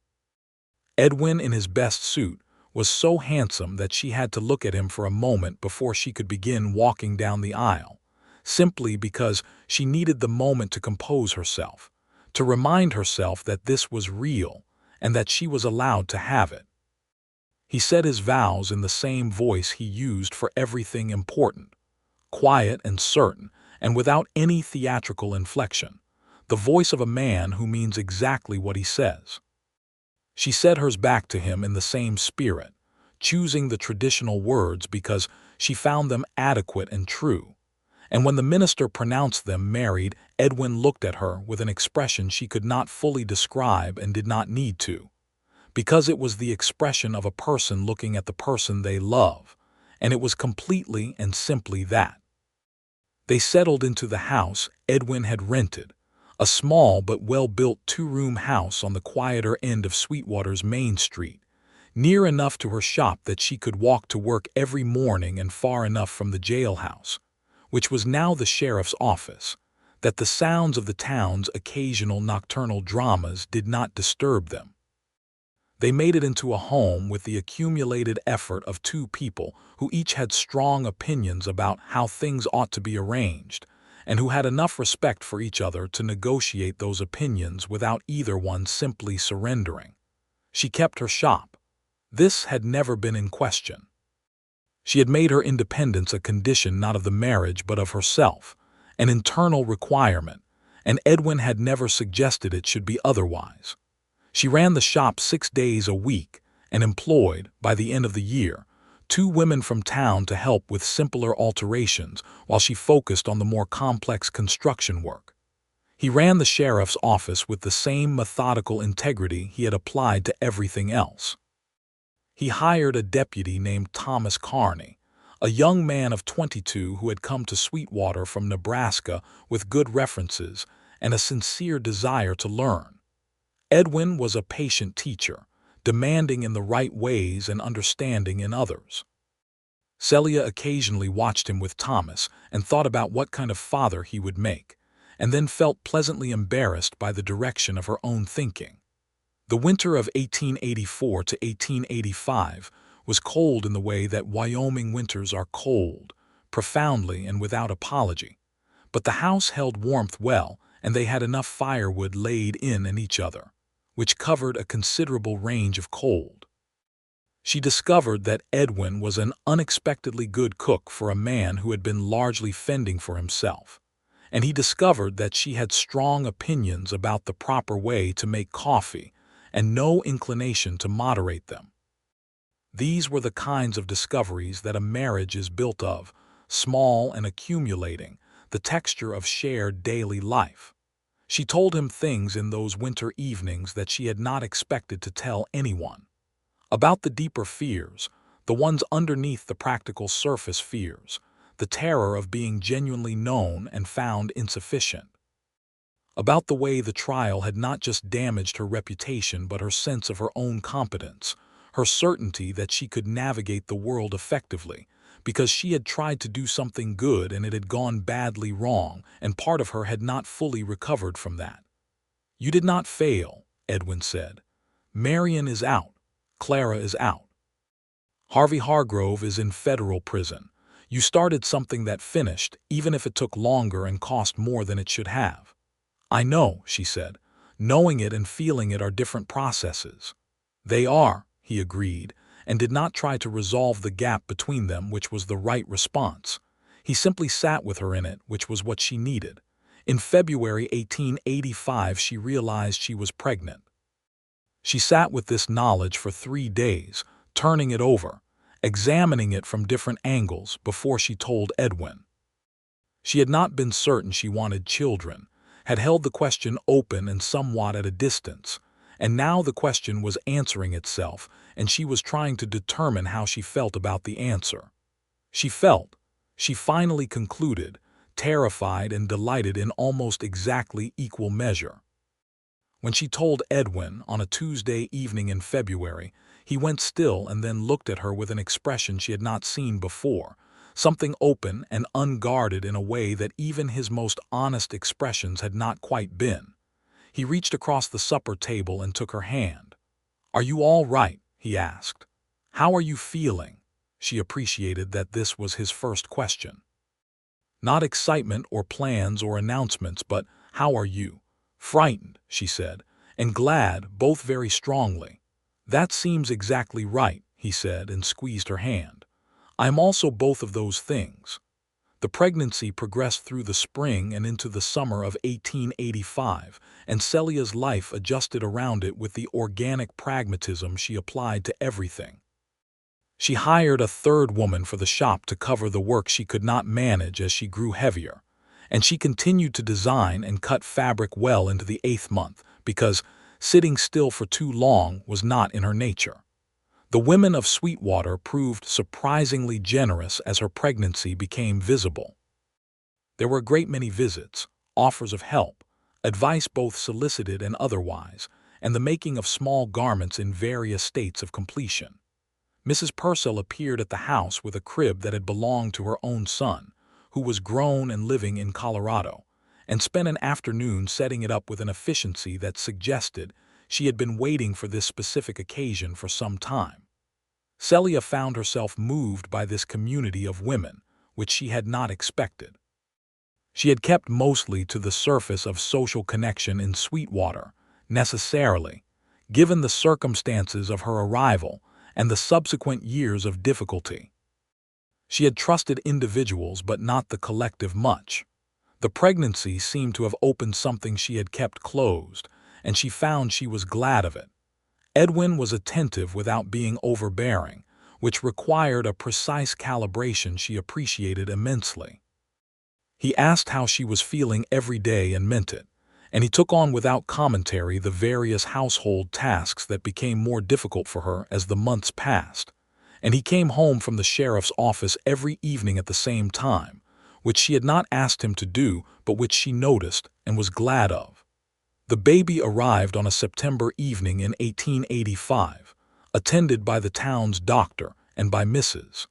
Edwin, in his best suit, was so handsome that she had to look at him for a moment before she could begin walking down the aisle, simply because she needed the moment to compose herself, to remind herself that this was real and that she was allowed to have it. He said his vows in the same voice he used for everything important, quiet and certain, and without any theatrical inflection, the voice of a man who means exactly what he says. She said hers back to him in the same spirit, choosing the traditional words because she found them adequate and true. And when the minister pronounced them married, Edwin looked at her with an expression she could not fully describe and did not need to, because it was the expression of a person looking at the person they love, and it was completely and simply that. They settled into the house Edwin had rented, a small but well-built two-room house on the quieter end of Sweetwater's Main Street, near enough to her shop that she could walk to work every morning and far enough from the jailhouse, which was now the sheriff's office, that the sounds of the town's occasional nocturnal dramas did not disturb them. They made it into a home with the accumulated effort of two people who each had strong opinions about how things ought to be arranged, and who had enough respect for each other to negotiate those opinions without either one simply surrendering. She kept her shop. This had never been in question. She had made her independence a condition not of the marriage but of herself, an internal requirement, and Edwin had never suggested it should be otherwise. She ran the shop 6 days a week and employed, by the end of the year, 2 women from town to help with simpler alterations while she focused on the more complex construction work. He ran the sheriff's office with the same methodical integrity he had applied to everything else. He hired a deputy named Thomas Carney, a young man of 22 who had come to Sweetwater from Nebraska with good references and a sincere desire to learn. Edwin was a patient teacher, demanding in the right ways and understanding in others. Celia occasionally watched him with Thomas and thought about what kind of father he would make, and then felt pleasantly embarrassed by the direction of her own thinking. The winter of 1884 to 1885 was cold in the way that Wyoming winters are cold, profoundly and without apology. But the house held warmth well, and they had enough firewood laid in each other, which covered a considerable range of cold. She discovered that Edwin was an unexpectedly good cook for a man who had been largely fending for himself, and he discovered that she had strong opinions about the proper way to make coffee and no inclination to moderate them. These were the kinds of discoveries that a marriage is built of, small and accumulating, the texture of shared daily life. She told him things in those winter evenings that she had not expected to tell anyone. About the deeper fears, the ones underneath the practical surface fears, the terror of being genuinely known and found insufficient. About the way the trial had not just damaged her reputation but her sense of her own competence, her certainty that she could navigate the world effectively, because she had tried to do something good and it had gone badly wrong, and part of her had not fully recovered from that. "You did not fail," Edwin said. "Marion is out. Clara is out. Harvey Hargrove is in federal prison. You started something that finished, even if it took longer and cost more than it should have." "I know," she said. "Knowing it and feeling it are different processes." "They are," he agreed, and did not try to resolve the gap between them, which was the right response. He simply sat with her in it, which was what she needed. In February 1885 she realized she was pregnant. She sat with this knowledge for 3 days, turning it over, examining it from different angles before she told Edwin. She had not been certain she wanted children, had held the question open and somewhat at a distance, and now the question was answering itself, and she was trying to determine how she felt about the answer. She finally concluded, terrified and delighted in almost exactly equal measure. When she told Edwin on a Tuesday evening in February, he went still and then looked at her with an expression she had not seen before, something open and unguarded in a way that even his most honest expressions had not quite been. He reached across the supper table and took her hand. "Are you all right?" he asked. "How are you feeling?" She appreciated that this was his first question. Not excitement or plans or announcements, but "How are you?" "Frightened," she said, "and glad, both very strongly." "That seems exactly right," he said, and squeezed her hand. "I am also both of those things." The pregnancy progressed through the spring and into the summer of 1885, and Celia's life adjusted around it with the organic pragmatism she applied to everything. She hired a third woman for the shop to cover the work she could not manage as she grew heavier, and she continued to design and cut fabric well into the 8th month, because sitting still for too long was not in her nature. The women of Sweetwater proved surprisingly generous as her pregnancy became visible. There were a great many visits, offers of help, advice both solicited and otherwise, and the making of small garments in various states of completion. Mrs. Purcell appeared at the house with a crib that had belonged to her own son, who was grown and living in Colorado, and spent an afternoon setting it up with an efficiency that suggested she had been waiting for this specific occasion for some time. Celia found herself moved by this community of women, which she had not expected. She had kept mostly to the surface of social connection in Sweetwater, necessarily, given the circumstances of her arrival and the subsequent years of difficulty. She had trusted individuals but not the collective much. The pregnancy seemed to have opened something she had kept closed, and she found she was glad of it. Edwin was attentive without being overbearing, which required a precise calibration she appreciated immensely. He asked how she was feeling every day and meant it, and he took on without commentary the various household tasks that became more difficult for her as the months passed, and he came home from the sheriff's office every evening at the same time, which she had not asked him to do but which she noticed and was glad of. The baby arrived on a September evening in 1885, attended by the town's doctor and by Mrs.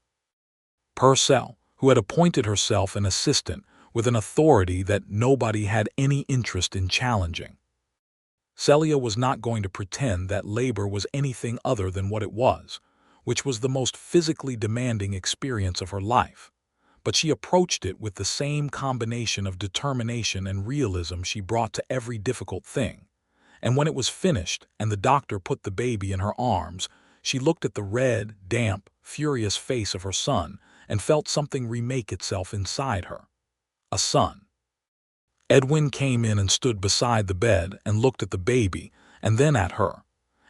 Purcell, who had appointed herself an assistant with an authority that nobody had any interest in challenging. Celia was not going to pretend that labor was anything other than what it was, which was the most physically demanding experience of her life, but she approached it with the same combination of determination and realism she brought to every difficult thing. And when it was finished and the doctor put the baby in her arms, she looked at the red, damp, furious face of her son and felt something remake itself inside her. A son. Edwin came in and stood beside the bed and looked at the baby and then at her,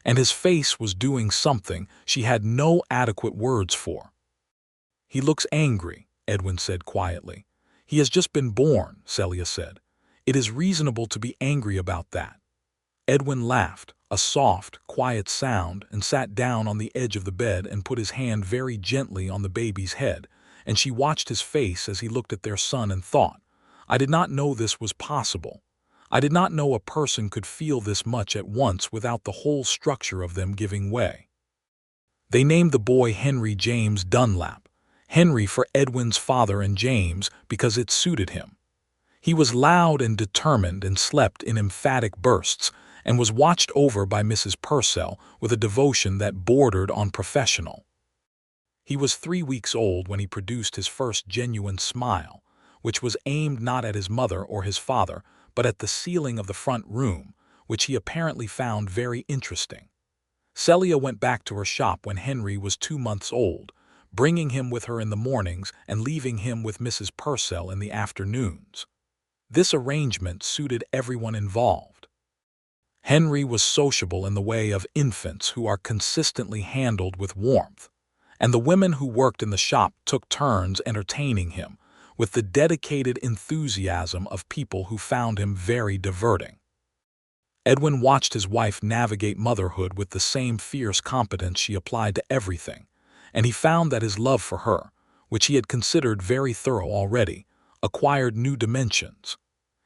and his face was doing something she had no adequate words for. "He looks angry," Edwin said quietly. "He has just been born," Celia said. "It is reasonable to be angry about that." Edwin laughed, a soft, quiet sound, and sat down on the edge of the bed and put his hand very gently on the baby's head, and she watched his face as he looked at their son and thought, "I did not know this was possible. I did not know a person could feel this much at once without the whole structure of them giving way." They named the boy Henry James Dunlap, Henry for Edwin's father and James because it suited him. He was loud and determined and slept in emphatic bursts and was watched over by Mrs. Purcell with a devotion that bordered on professional. He was 3 weeks old when he produced his first genuine smile, which was aimed not at his mother or his father, but at the ceiling of the front room, which he apparently found very interesting. Celia went back to her shop when Henry was 2 months old, bringing him with her in the mornings and leaving him with Mrs. Purcell in the afternoons. This arrangement suited everyone involved. Henry was sociable in the way of infants who are consistently handled with warmth, and the women who worked in the shop took turns entertaining him with the dedicated enthusiasm of people who found him very diverting. Edwin watched his wife navigate motherhood with the same fierce competence she applied to everything, and he found that his love for her, which he had considered very thorough already, acquired new dimensions.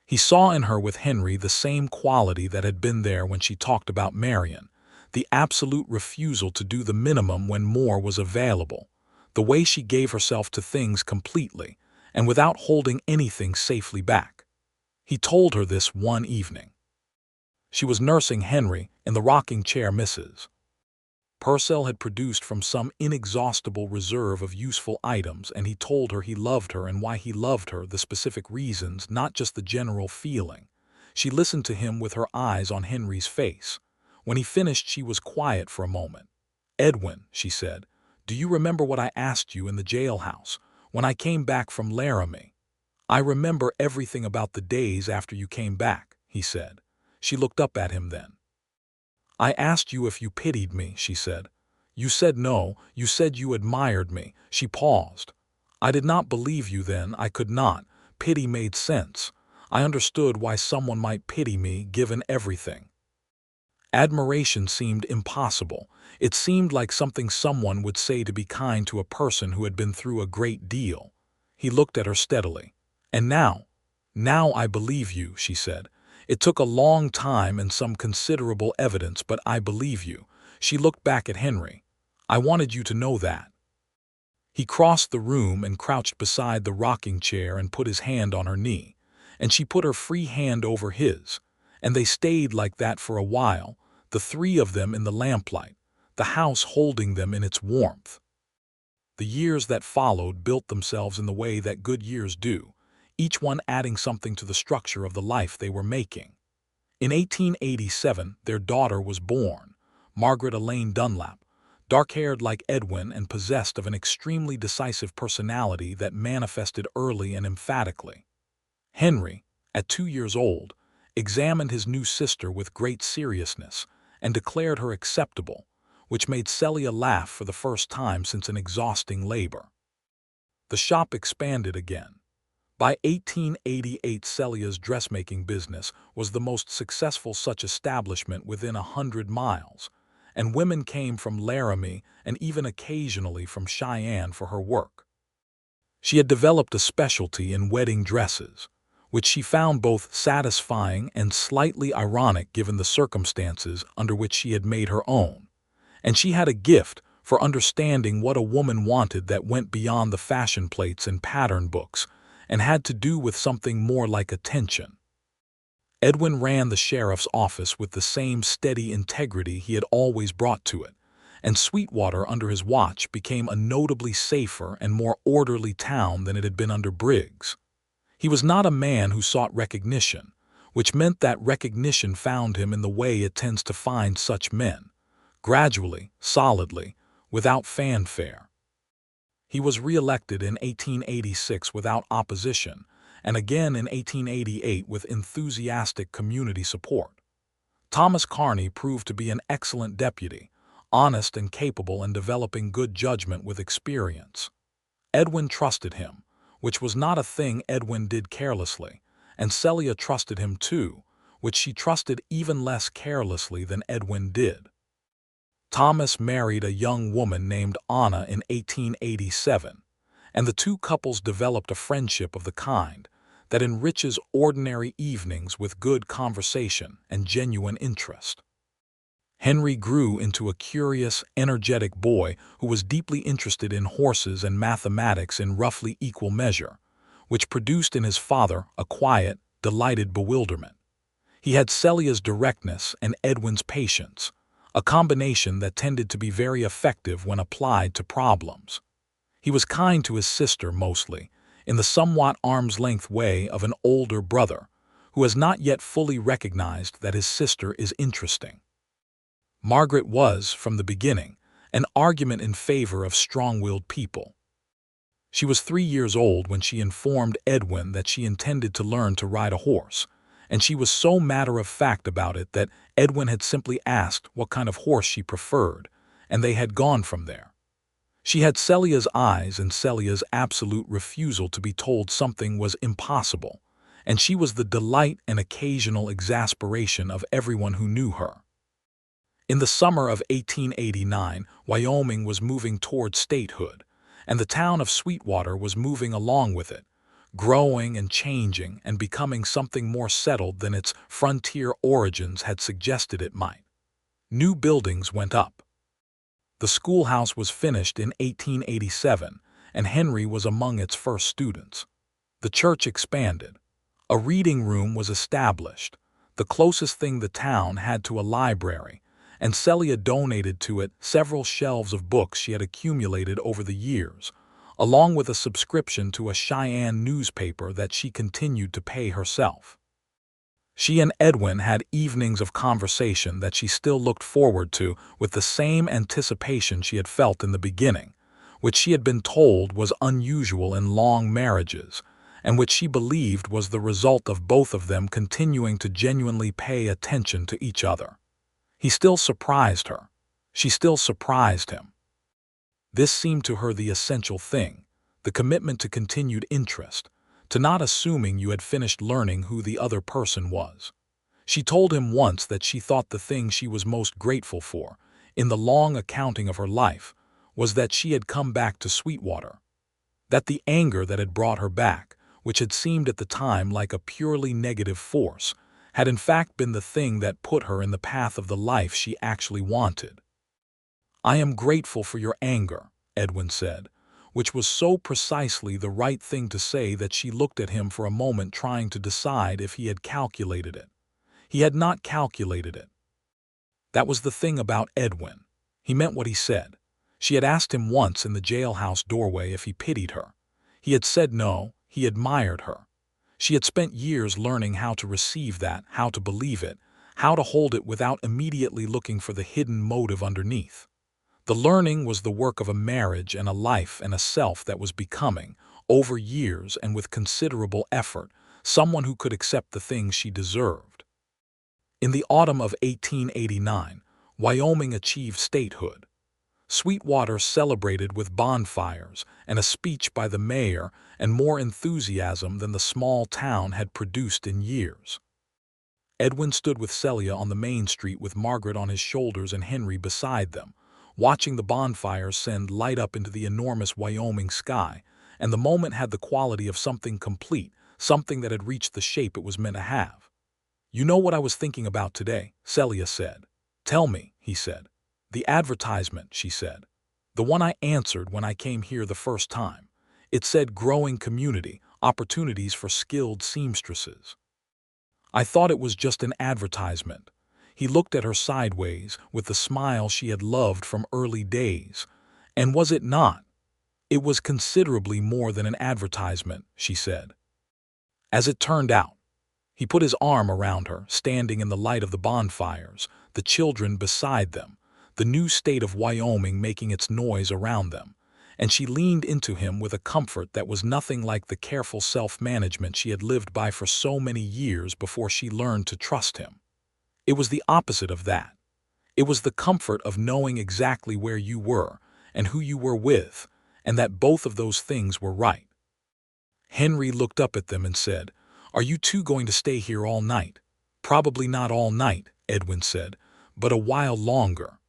He saw in her with Henry the same quality that had been there when she talked about Marion, the absolute refusal to do the minimum when more was available, the way she gave herself to things completely, and without holding anything safely back. He told her this one evening. She was nursing Henry in the rocking chair Mrs. Purcell had produced from some inexhaustible reserve of useful items, and he told her he loved her and why he loved her, the specific reasons, not just the general feeling. She listened to him with her eyes on Henry's face. When he finished, she was quiet for a moment. "Edwin," she said, "do you remember what I asked you in the jailhouse when I came back from Laramie?" "I remember everything about the days after you came back," he said. She looked up at him then. "I asked you if you pitied me," she said. "You said no, you said you admired me." She paused. "I did not believe you then, I could not. Pity made sense. I understood why someone might pity me, given everything." Admiration seemed impossible. It seemed like something someone would say to be kind to a person who had been through a great deal. He looked at her steadily. "And now I believe you," she said. "It took a long time and some considerable evidence, but I believe you." She looked back at Henry. "I wanted you to know that." He crossed the room and crouched beside the rocking chair and put his hand on her knee, and she put her free hand over his, and they stayed like that for a while, the three of them in the lamplight, the house holding them in its warmth. The years that followed built themselves in the way that good years do, each one adding something to the structure of the life they were making. In 1887, their daughter was born, Margaret Elaine Dunlap, dark-haired like Edwin and possessed of an extremely decisive personality that manifested early and emphatically. Henry, at 2 years old, examined his new sister with great seriousness and declared her acceptable, which made Celia laugh for the first time since an exhausting labor. The shop expanded again. By 1888, Celia's dressmaking business was the most successful such establishment within 100 miles, and women came from Laramie and even occasionally from Cheyenne for her work. She had developed a specialty in wedding dresses, which she found both satisfying and slightly ironic given the circumstances under which she had made her own, And she had a gift for understanding what a woman wanted that went beyond the fashion plates and pattern books and had to do with something more like attention. Edwin ran the sheriff's office with the same steady integrity he had always brought to it, and Sweetwater under his watch became a notably safer and more orderly town than it had been under Briggs. He was not a man who sought recognition, which meant that recognition found him in the way it tends to find such men, gradually, solidly, without fanfare. He was re-elected in 1886 without opposition, and again in 1888 with enthusiastic community support. Thomas Kearny proved to be an excellent deputy, honest and capable and developing good judgment with experience. Edwin trusted him, which was not a thing Edwin did carelessly, and Celia trusted him too, which she trusted even less carelessly than Edwin did. Thomas married a young woman named Anna in 1887, and the two couples developed a friendship of the kind that enriches ordinary evenings with good conversation and genuine interest. Henry grew into a curious, energetic boy who was deeply interested in horses and mathematics in roughly equal measure, which produced in his father a quiet, delighted bewilderment. He had Celia's directness and Edwin's patience, a combination that tended to be very effective when applied to problems. He was kind to his sister mostly, in the somewhat arm's-length way of an older brother who has not yet fully recognized that his sister is interesting. Margaret was, from the beginning, an argument in favor of strong-willed people. She was 3 years old when she informed Edwin that she intended to learn to ride a horse, and she was so matter-of-fact about it that Edwin had simply asked what kind of horse she preferred, and they had gone from there. She had Celia's eyes and Celia's absolute refusal to be told something was impossible, and she was the delight and occasional exasperation of everyone who knew her. In the summer of 1889, Wyoming was moving toward statehood, and the town of Sweetwater was moving along with it, growing and changing and becoming something more settled than its frontier origins had suggested it might. New buildings went up. The schoolhouse was finished in 1887, and Henry was among its first students. The church expanded. A reading room was established, the closest thing the town had to a library, and Celia donated to it several shelves of books she had accumulated over the years, along with a subscription to a Cheyenne newspaper that she continued to pay herself. She and Edwin had evenings of conversation that she still looked forward to with the same anticipation she had felt in the beginning, which she had been told was unusual in long marriages, and which she believed was the result of both of them continuing to genuinely pay attention to each other. He still surprised her. She still surprised him. This seemed to her the essential thing, the commitment to continued interest, to not assuming you had finished learning who the other person was. She told him once that she thought the thing she was most grateful for, in the long accounting of her life, was that she had come back to Sweetwater. That the anger that had brought her back, which had seemed at the time like a purely negative force, had in fact been the thing that put her in the path of the life she actually wanted. "I am grateful for your anger," Edwin said, which was so precisely the right thing to say that she looked at him for a moment trying to decide if he had calculated it. He had not calculated it. That was the thing about Edwin. He meant what he said. She had asked him once in the jailhouse doorway if he pitied her. He had said no, he admired her. She had spent years learning how to receive that, how to believe it, how to hold it without immediately looking for the hidden motive underneath. The learning was the work of a marriage and a life and a self that was becoming, over years and with considerable effort, someone who could accept the things she deserved. In the autumn of 1889, Wyoming achieved statehood. Sweetwater celebrated with bonfires and a speech by the mayor and more enthusiasm than the small town had produced in years. Edwin stood with Celia on the main street with Margaret on his shoulders and Henry beside them, watching the bonfires send light up into the enormous Wyoming sky, and the moment had the quality of something complete, something that had reached the shape it was meant to have. "You know what I was thinking about today," Celia said. "Tell me," he said. "The advertisement," she said. "The one I answered when I came here the first time. It said growing community, opportunities for skilled seamstresses." I thought it was just an advertisement. He looked at her sideways with the smile she had loved from early days. "And was it not?" "It was considerably more than an advertisement," she said. As it turned out, he put his arm around her, standing in the light of the bonfires, the children beside them, the new state of Wyoming making its noise around them, and she leaned into him with a comfort that was nothing like the careful self-management she had lived by for so many years before she learned to trust him. It was the opposite of that. It was the comfort of knowing exactly where you were and who you were with, and that both of those things were right. Henry looked up at them and said, "Are you two going to stay here all night?" "Probably not all night," Edwin said, "but a while longer."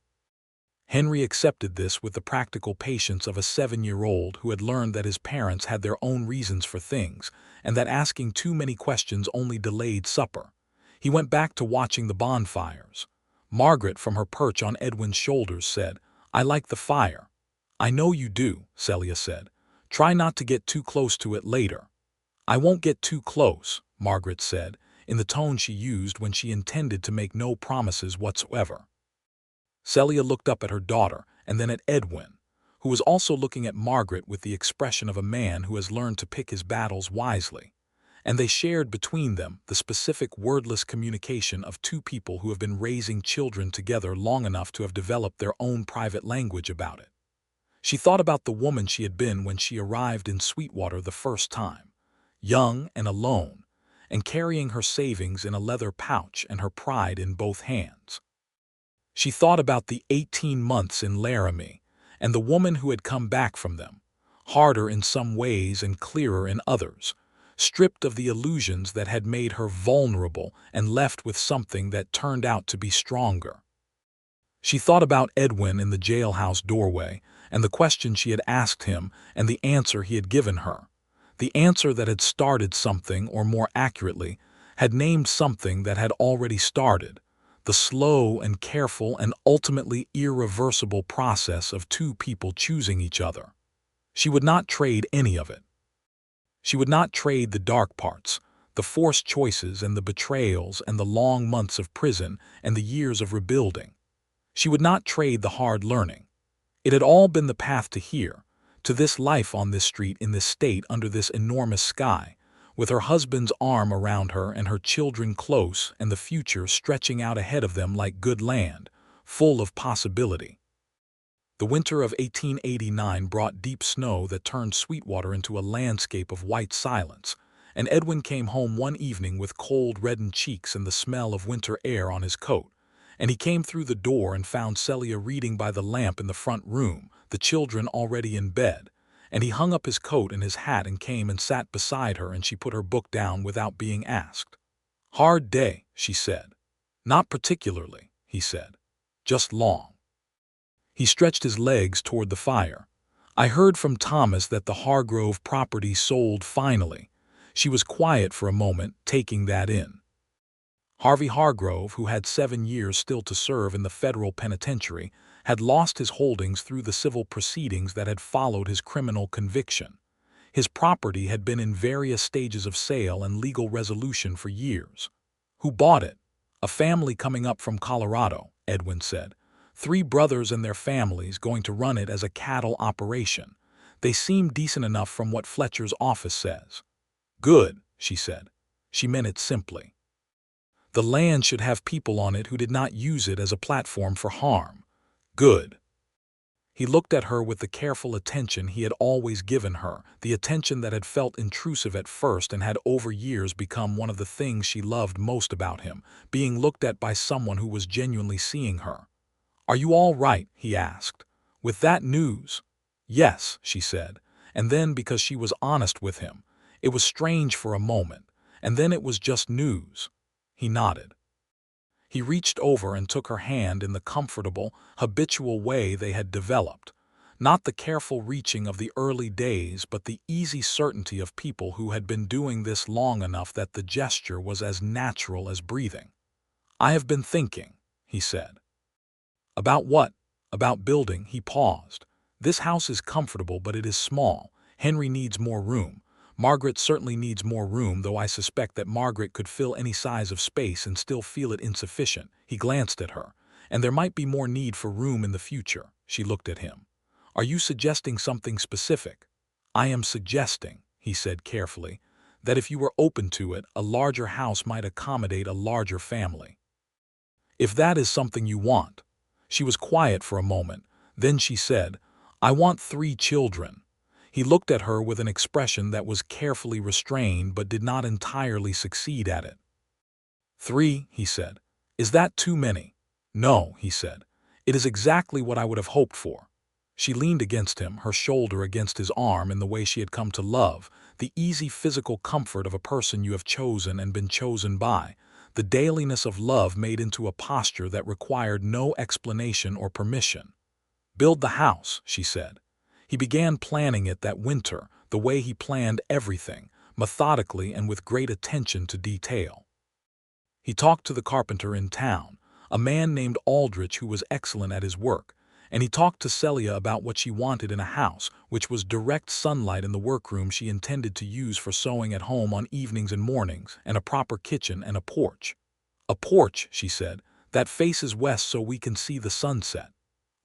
Henry accepted this with the practical patience of a 7-year-old who had learned that his parents had their own reasons for things, and that asking too many questions only delayed supper. He went back to watching the bonfires. Margaret, from her perch on Edwin's shoulders, said, "I like the fire." "I know you do," Celia said. "Try not to get too close to it later." "I won't get too close," Margaret said, in the tone she used when she intended to make no promises whatsoever. Celia looked up at her daughter and then at Edwin, who was also looking at Margaret with the expression of a man who has learned to pick his battles wisely. And they shared between them the specific wordless communication of two people who have been raising children together long enough to have developed their own private language about it. She thought about the woman she had been when she arrived in Sweetwater the first time, young and alone, and carrying her savings in a leather pouch and her pride in both hands. She thought about the 18 months in Laramie and the woman who had come back from them, harder in some ways and clearer in others, stripped of the illusions that had made her vulnerable and left with something that turned out to be stronger. She thought about Edwin in the jailhouse doorway and the question she had asked him and the answer he had given her, the answer that had started something, or more accurately, had named something that had already started, the slow and careful and ultimately irreversible process of two people choosing each other. She would not trade any of it. She would not trade the dark parts, the forced choices and the betrayals and the long months of prison and the years of rebuilding. She would not trade the hard learning. It had all been the path to here, to this life on this street in this state under this enormous sky, with her husband's arm around her and her children close and the future stretching out ahead of them like good land, full of possibility. The winter of 1889 brought deep snow that turned Sweetwater into a landscape of white silence, and Edwin came home one evening with cold reddened cheeks and the smell of winter air on his coat, and he came through the door and found Celia reading by the lamp in the front room, the children already in bed, and he hung up his coat and his hat and came and sat beside her, and she put her book down without being asked. "Hard day," she said. "Not particularly," he said. "Just long." He stretched his legs toward the fire. "I heard from Thomas that the Hargrove property sold finally." She was quiet for a moment, taking that in. Harvey Hargrove, who had 7 years still to serve in the federal penitentiary, had lost his holdings through the civil proceedings that had followed his criminal conviction. His property had been in various stages of sale and legal resolution for years. "Who bought it?" "A family coming up from Colorado," Edwin said. 3 brothers and their families going to run it as a cattle operation. They seem decent enough from what Fletcher's office says." "Good," she said. She meant it simply. The land should have people on it who did not use it as a platform for harm. Good. He looked at her with the careful attention he had always given her, the attention that had felt intrusive at first and had over years become one of the things she loved most about him, being looked at by someone who was genuinely seeing her. "Are you all right?" he asked. "With that news?" "Yes," she said, and then, because she was honest with him, it was strange for a moment, and then it was just news. He nodded. He reached over and took her hand in the comfortable, habitual way they had developed, not the careful reaching of the early days but the easy certainty of people who had been doing this long enough that the gesture was as natural as breathing. "I have been thinking," he said. "About what?" About building, he paused. This house is comfortable, but it is small. Henry needs more room. Margaret certainly needs more room, though I suspect that Margaret could fill any size of space and still feel it insufficient. He glanced at her. And there might be more need for room in the future. She looked at him. Are you suggesting something specific? I am suggesting, he said carefully, that if you were open to it, a larger house might accommodate a larger family. If that is something you want. She was quiet for a moment. Then she said, I want 3 children. He looked at her with an expression that was carefully restrained but did not entirely succeed at it. 3, he said. Is that too many? No, he said. It is exactly what I would have hoped for. She leaned against him, her shoulder against his arm in the way she had come to love, the easy physical comfort of a person you have chosen and been chosen by, the dailiness of love made into a posture that required no explanation or permission. Build the house, she said. He began planning it that winter, the way he planned everything, methodically and with great attention to detail. He talked to the carpenter in town, a man named Aldrich who was excellent at his work, and he talked to Celia about what she wanted in a house, which was direct sunlight in the workroom she intended to use for sewing at home on evenings and mornings, and a proper kitchen and a porch. A porch, she said, that faces west so we can see the sunset.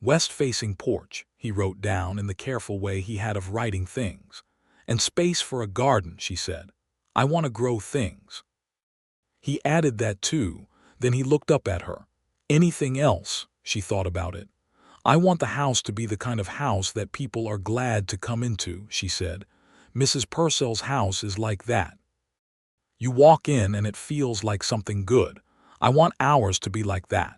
West-facing porch, he wrote down in the careful way he had of writing things. And space for a garden, she said. I want to grow things. He added that too, then he looked up at her. Anything else? She thought about it. I want the house to be the kind of house that people are glad to come into, she said. Mrs. Purcell's house is like that. You walk in and it feels like something good. I want ours to be like that.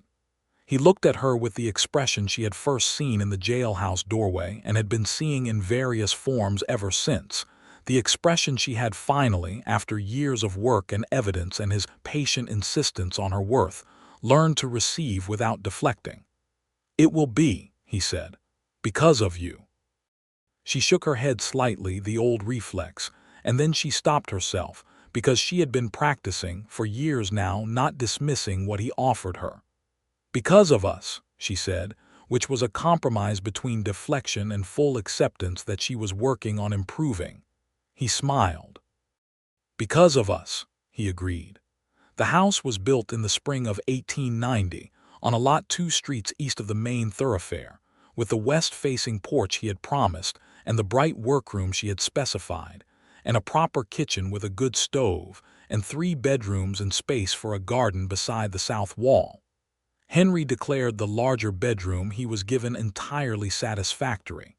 He looked at her with the expression she had first seen in the jailhouse doorway and had been seeing in various forms ever since, the expression she had finally, after years of work and evidence and his patient insistence on her worth, learned to receive without deflecting. It will be, he said, because of you. She shook her head slightly, the old reflex, and then she stopped herself, because she had been practicing, for years now, not dismissing what he offered her. Because of us, she said, which was a compromise between deflection and full acceptance that she was working on improving. He smiled. Because of us, he agreed. The house was built in the spring of 1890, on a lot 2 streets east of the main thoroughfare, with the west-facing porch he had promised and the bright workroom she had specified, and a proper kitchen with a good stove, and 3 bedrooms and space for a garden beside the south wall. Henry declared the larger bedroom he was given entirely satisfactory.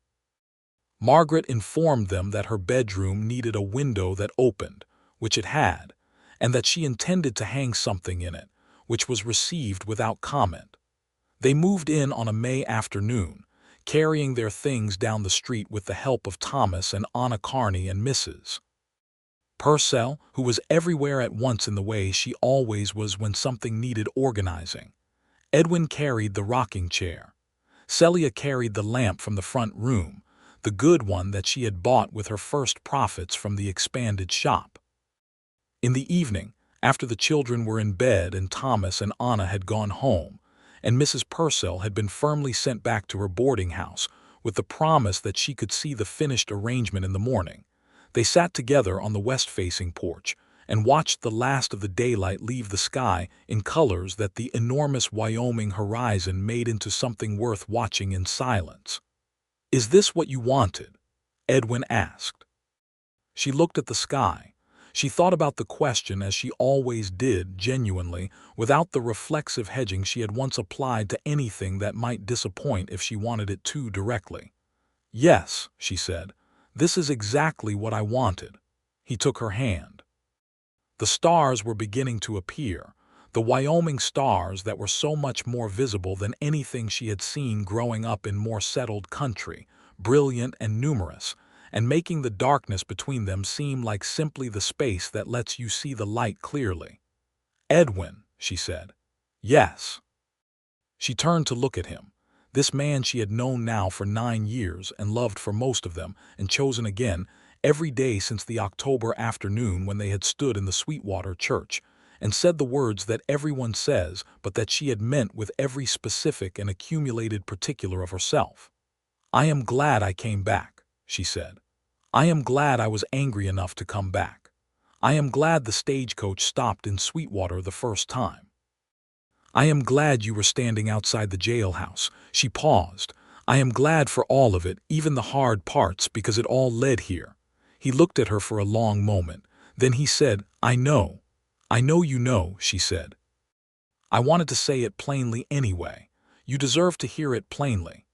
Margaret informed them that her bedroom needed a window that opened, which it had, and that she intended to hang something in it, which was received without comment. They moved in on a May afternoon, carrying their things down the street with the help of Thomas and Anna Carney and Mrs. Purcell, who was everywhere at once in the way she always was when something needed organizing. Edwin carried the rocking chair. Celia carried the lamp from the front room, the good one that she had bought with her first profits from the expanded shop. In the evening, after the children were in bed and Thomas and Anna had gone home, and Mrs. Purcell had been firmly sent back to her boarding house with the promise that she could see the finished arrangement in the morning, they sat together on the west-facing porch and watched the last of the daylight leave the sky in colors that the enormous Wyoming horizon made into something worth watching in silence. "Is this what you wanted?" Edwin asked. She looked at the sky. She thought about the question as she always did, genuinely, without the reflexive hedging she had once applied to anything that might disappoint if she wanted it too directly. "Yes," she said, "this is exactly what I wanted." He took her hand. The stars were beginning to appear, the Wyoming stars that were so much more visible than anything she had seen growing up in more settled country, brilliant and numerous, and making the darkness between them seem like simply the space that lets you see the light clearly. "Edwin," she said. "Yes." She turned to look at him, this man she had known now for 9 years and loved for most of them and chosen again every day since the October afternoon when they had stood in the Sweetwater church, and said the words that everyone says but that she had meant with every specific and accumulated particular of herself. "I am glad I came back," she said. "I am glad I was angry enough to come back. I am glad the stagecoach stopped in Sweetwater the first time. I am glad you were standing outside the jailhouse." She paused. "I am glad for all of it, even the hard parts, because it all led here." He looked at her for a long moment. Then he said, "I know. I know you know," she said. "I wanted to say it plainly anyway. You deserve to hear it plainly."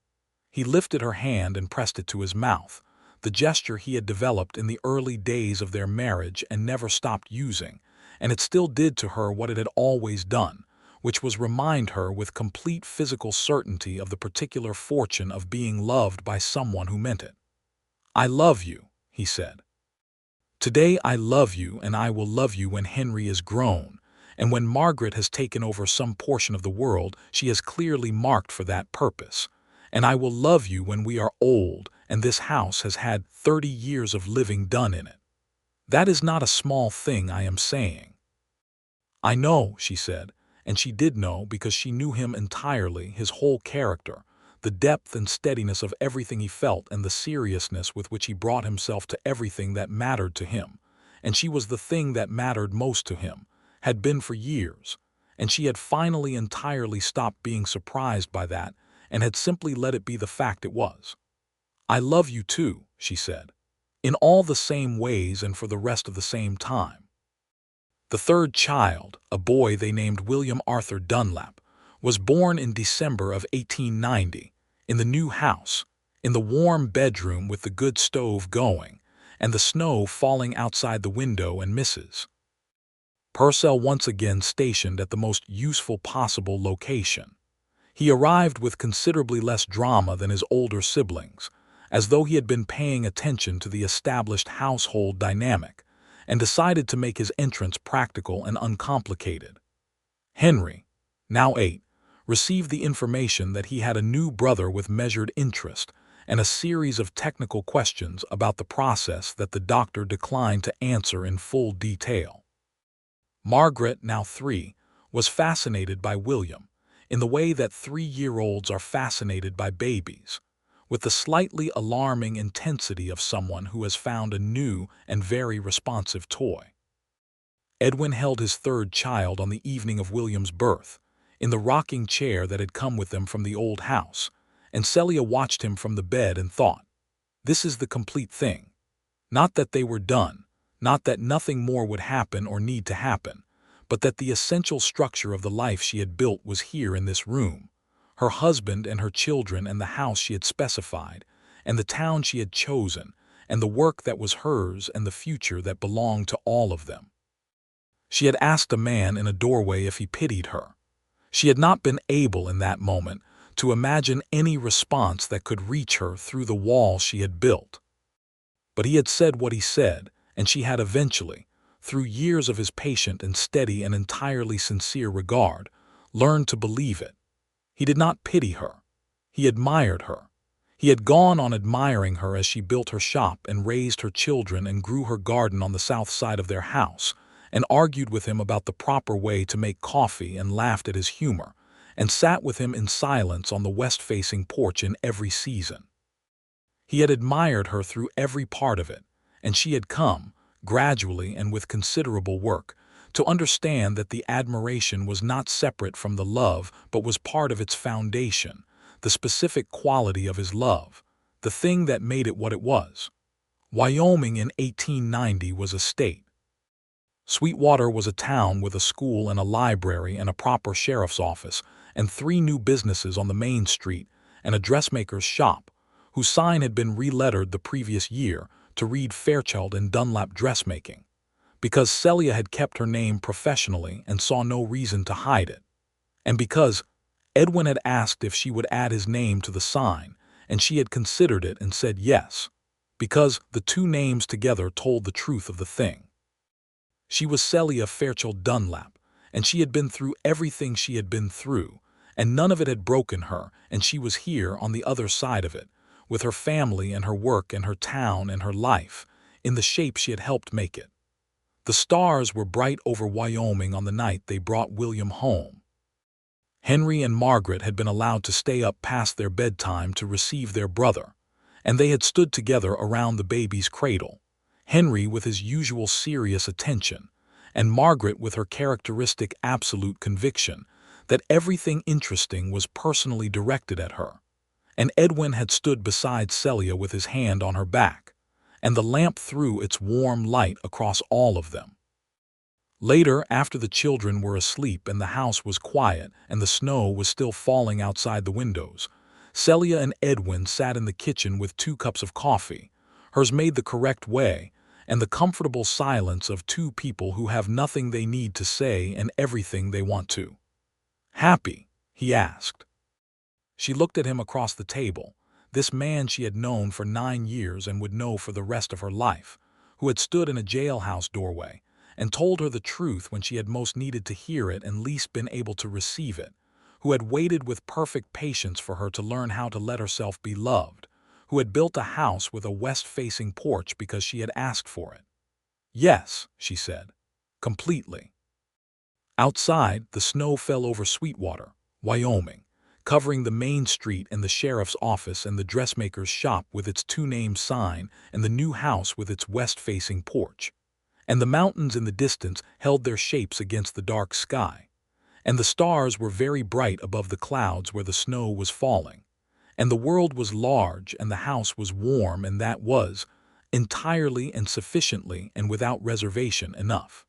He lifted her hand and pressed it to his mouth, the gesture he had developed in the early days of their marriage and never stopped using, and it still did to her what it had always done, which was remind her with complete physical certainty of the particular fortune of being loved by someone who meant it. "I love you," he said. "Today I love you, and I will love you when Henry is grown, and when Margaret has taken over some portion of the world she has clearly marked for that purpose. And I will love you when we are old and this house has had 30 years of living done in it. That is not a small thing I am saying." "I know," she said, and she did know because she knew him entirely, his whole character, the depth and steadiness of everything he felt and the seriousness with which he brought himself to everything that mattered to him. And she was the thing that mattered most to him, had been for years, and she had finally entirely stopped being surprised by that and had simply let it be the fact it was. "I love you too," she said, "in all the same ways and for the rest of the same time." The third child, a boy they named William Arthur Dunlap, was born in December of 1890, in the new house, in the warm bedroom with the good stove going, and the snow falling outside the window and Mrs. Purcell once again stationed at the most useful possible location. He arrived with considerably less drama than his older siblings, as though he had been paying attention to the established household dynamic, and decided to make his entrance practical and uncomplicated. Henry, now 8, received the information that he had a new brother with measured interest and a series of technical questions about the process that the doctor declined to answer in full detail. Margaret, now 3, was fascinated by William, in the way that 3-year-olds are fascinated by babies, with the slightly alarming intensity of someone who has found a new and very responsive toy. Edwin held his third child on the evening of William's birth, in the rocking chair that had come with them from the old house, and Celia watched him from the bed and thought, "This is the complete thing. Not that they were done, not that nothing more would happen or need to happen, but that the essential structure of the life she had built was here in this room, her husband and her children and the house she had specified, and the town she had chosen, and the work that was hers and the future that belonged to all of them." She had asked a man in a doorway if he pitied her. She had not been able in that moment to imagine any response that could reach her through the wall she had built. But he had said what he said, and she had eventually, through years of his patient and steady and entirely sincere regard, learned to believe it. He did not pity her. He admired her. He had gone on admiring her as she built her shop and raised her children and grew her garden on the south side of their house, and argued with him about the proper way to make coffee and laughed at his humor, and sat with him in silence on the west-facing porch in every season. He had admired her through every part of it, and she had come, gradually and with considerable work, to understand that the admiration was not separate from the love but was part of its foundation, the specific quality of his love, the thing that made it what it was. Wyoming in 1890 was a state. Sweetwater was a town with a school and a library and a proper sheriff's office and 3 new businesses on the main street and a dressmaker's shop, whose sign had been relettered the previous year to read Fairchild and Dunlap Dressmaking, because Celia had kept her name professionally and saw no reason to hide it, and because Edwin had asked if she would add his name to the sign, and she had considered it and said yes, because the 2 names together told the truth of the thing. She was Celia Fairchild Dunlap, and she had been through everything she had been through, and none of it had broken her, and she was here on the other side of it, with her family and her work and her town and her life, in the shape she had helped make it. The stars were bright over Wyoming on the night they brought William home. Henry and Margaret had been allowed to stay up past their bedtime to receive their brother, and they had stood together around the baby's cradle, Henry with his usual serious attention, and Margaret with her characteristic absolute conviction that everything interesting was personally directed at her. And Edwin had stood beside Celia with his hand on her back, and the lamp threw its warm light across all of them. Later, after the children were asleep and the house was quiet and the snow was still falling outside the windows, Celia and Edwin sat in the kitchen with 2 cups of coffee, hers made the correct way, and the comfortable silence of 2 people who have nothing they need to say and everything they want to. "Happy?" he asked. She looked at him across the table, this man she had known for 9 years and would know for the rest of her life, who had stood in a jailhouse doorway and told her the truth when she had most needed to hear it and least been able to receive it, who had waited with perfect patience for her to learn how to let herself be loved, who had built a house with a west-facing porch because she had asked for it. "Yes," she said, "completely." Outside, the snow fell over Sweetwater, Wyoming, covering the main street and the sheriff's office and the dressmaker's shop with its 2-name sign and the new house with its west-facing porch. And the mountains in the distance held their shapes against the dark sky, and the stars were very bright above the clouds where the snow was falling, and the world was large and the house was warm, and that was entirely and sufficiently and without reservation enough.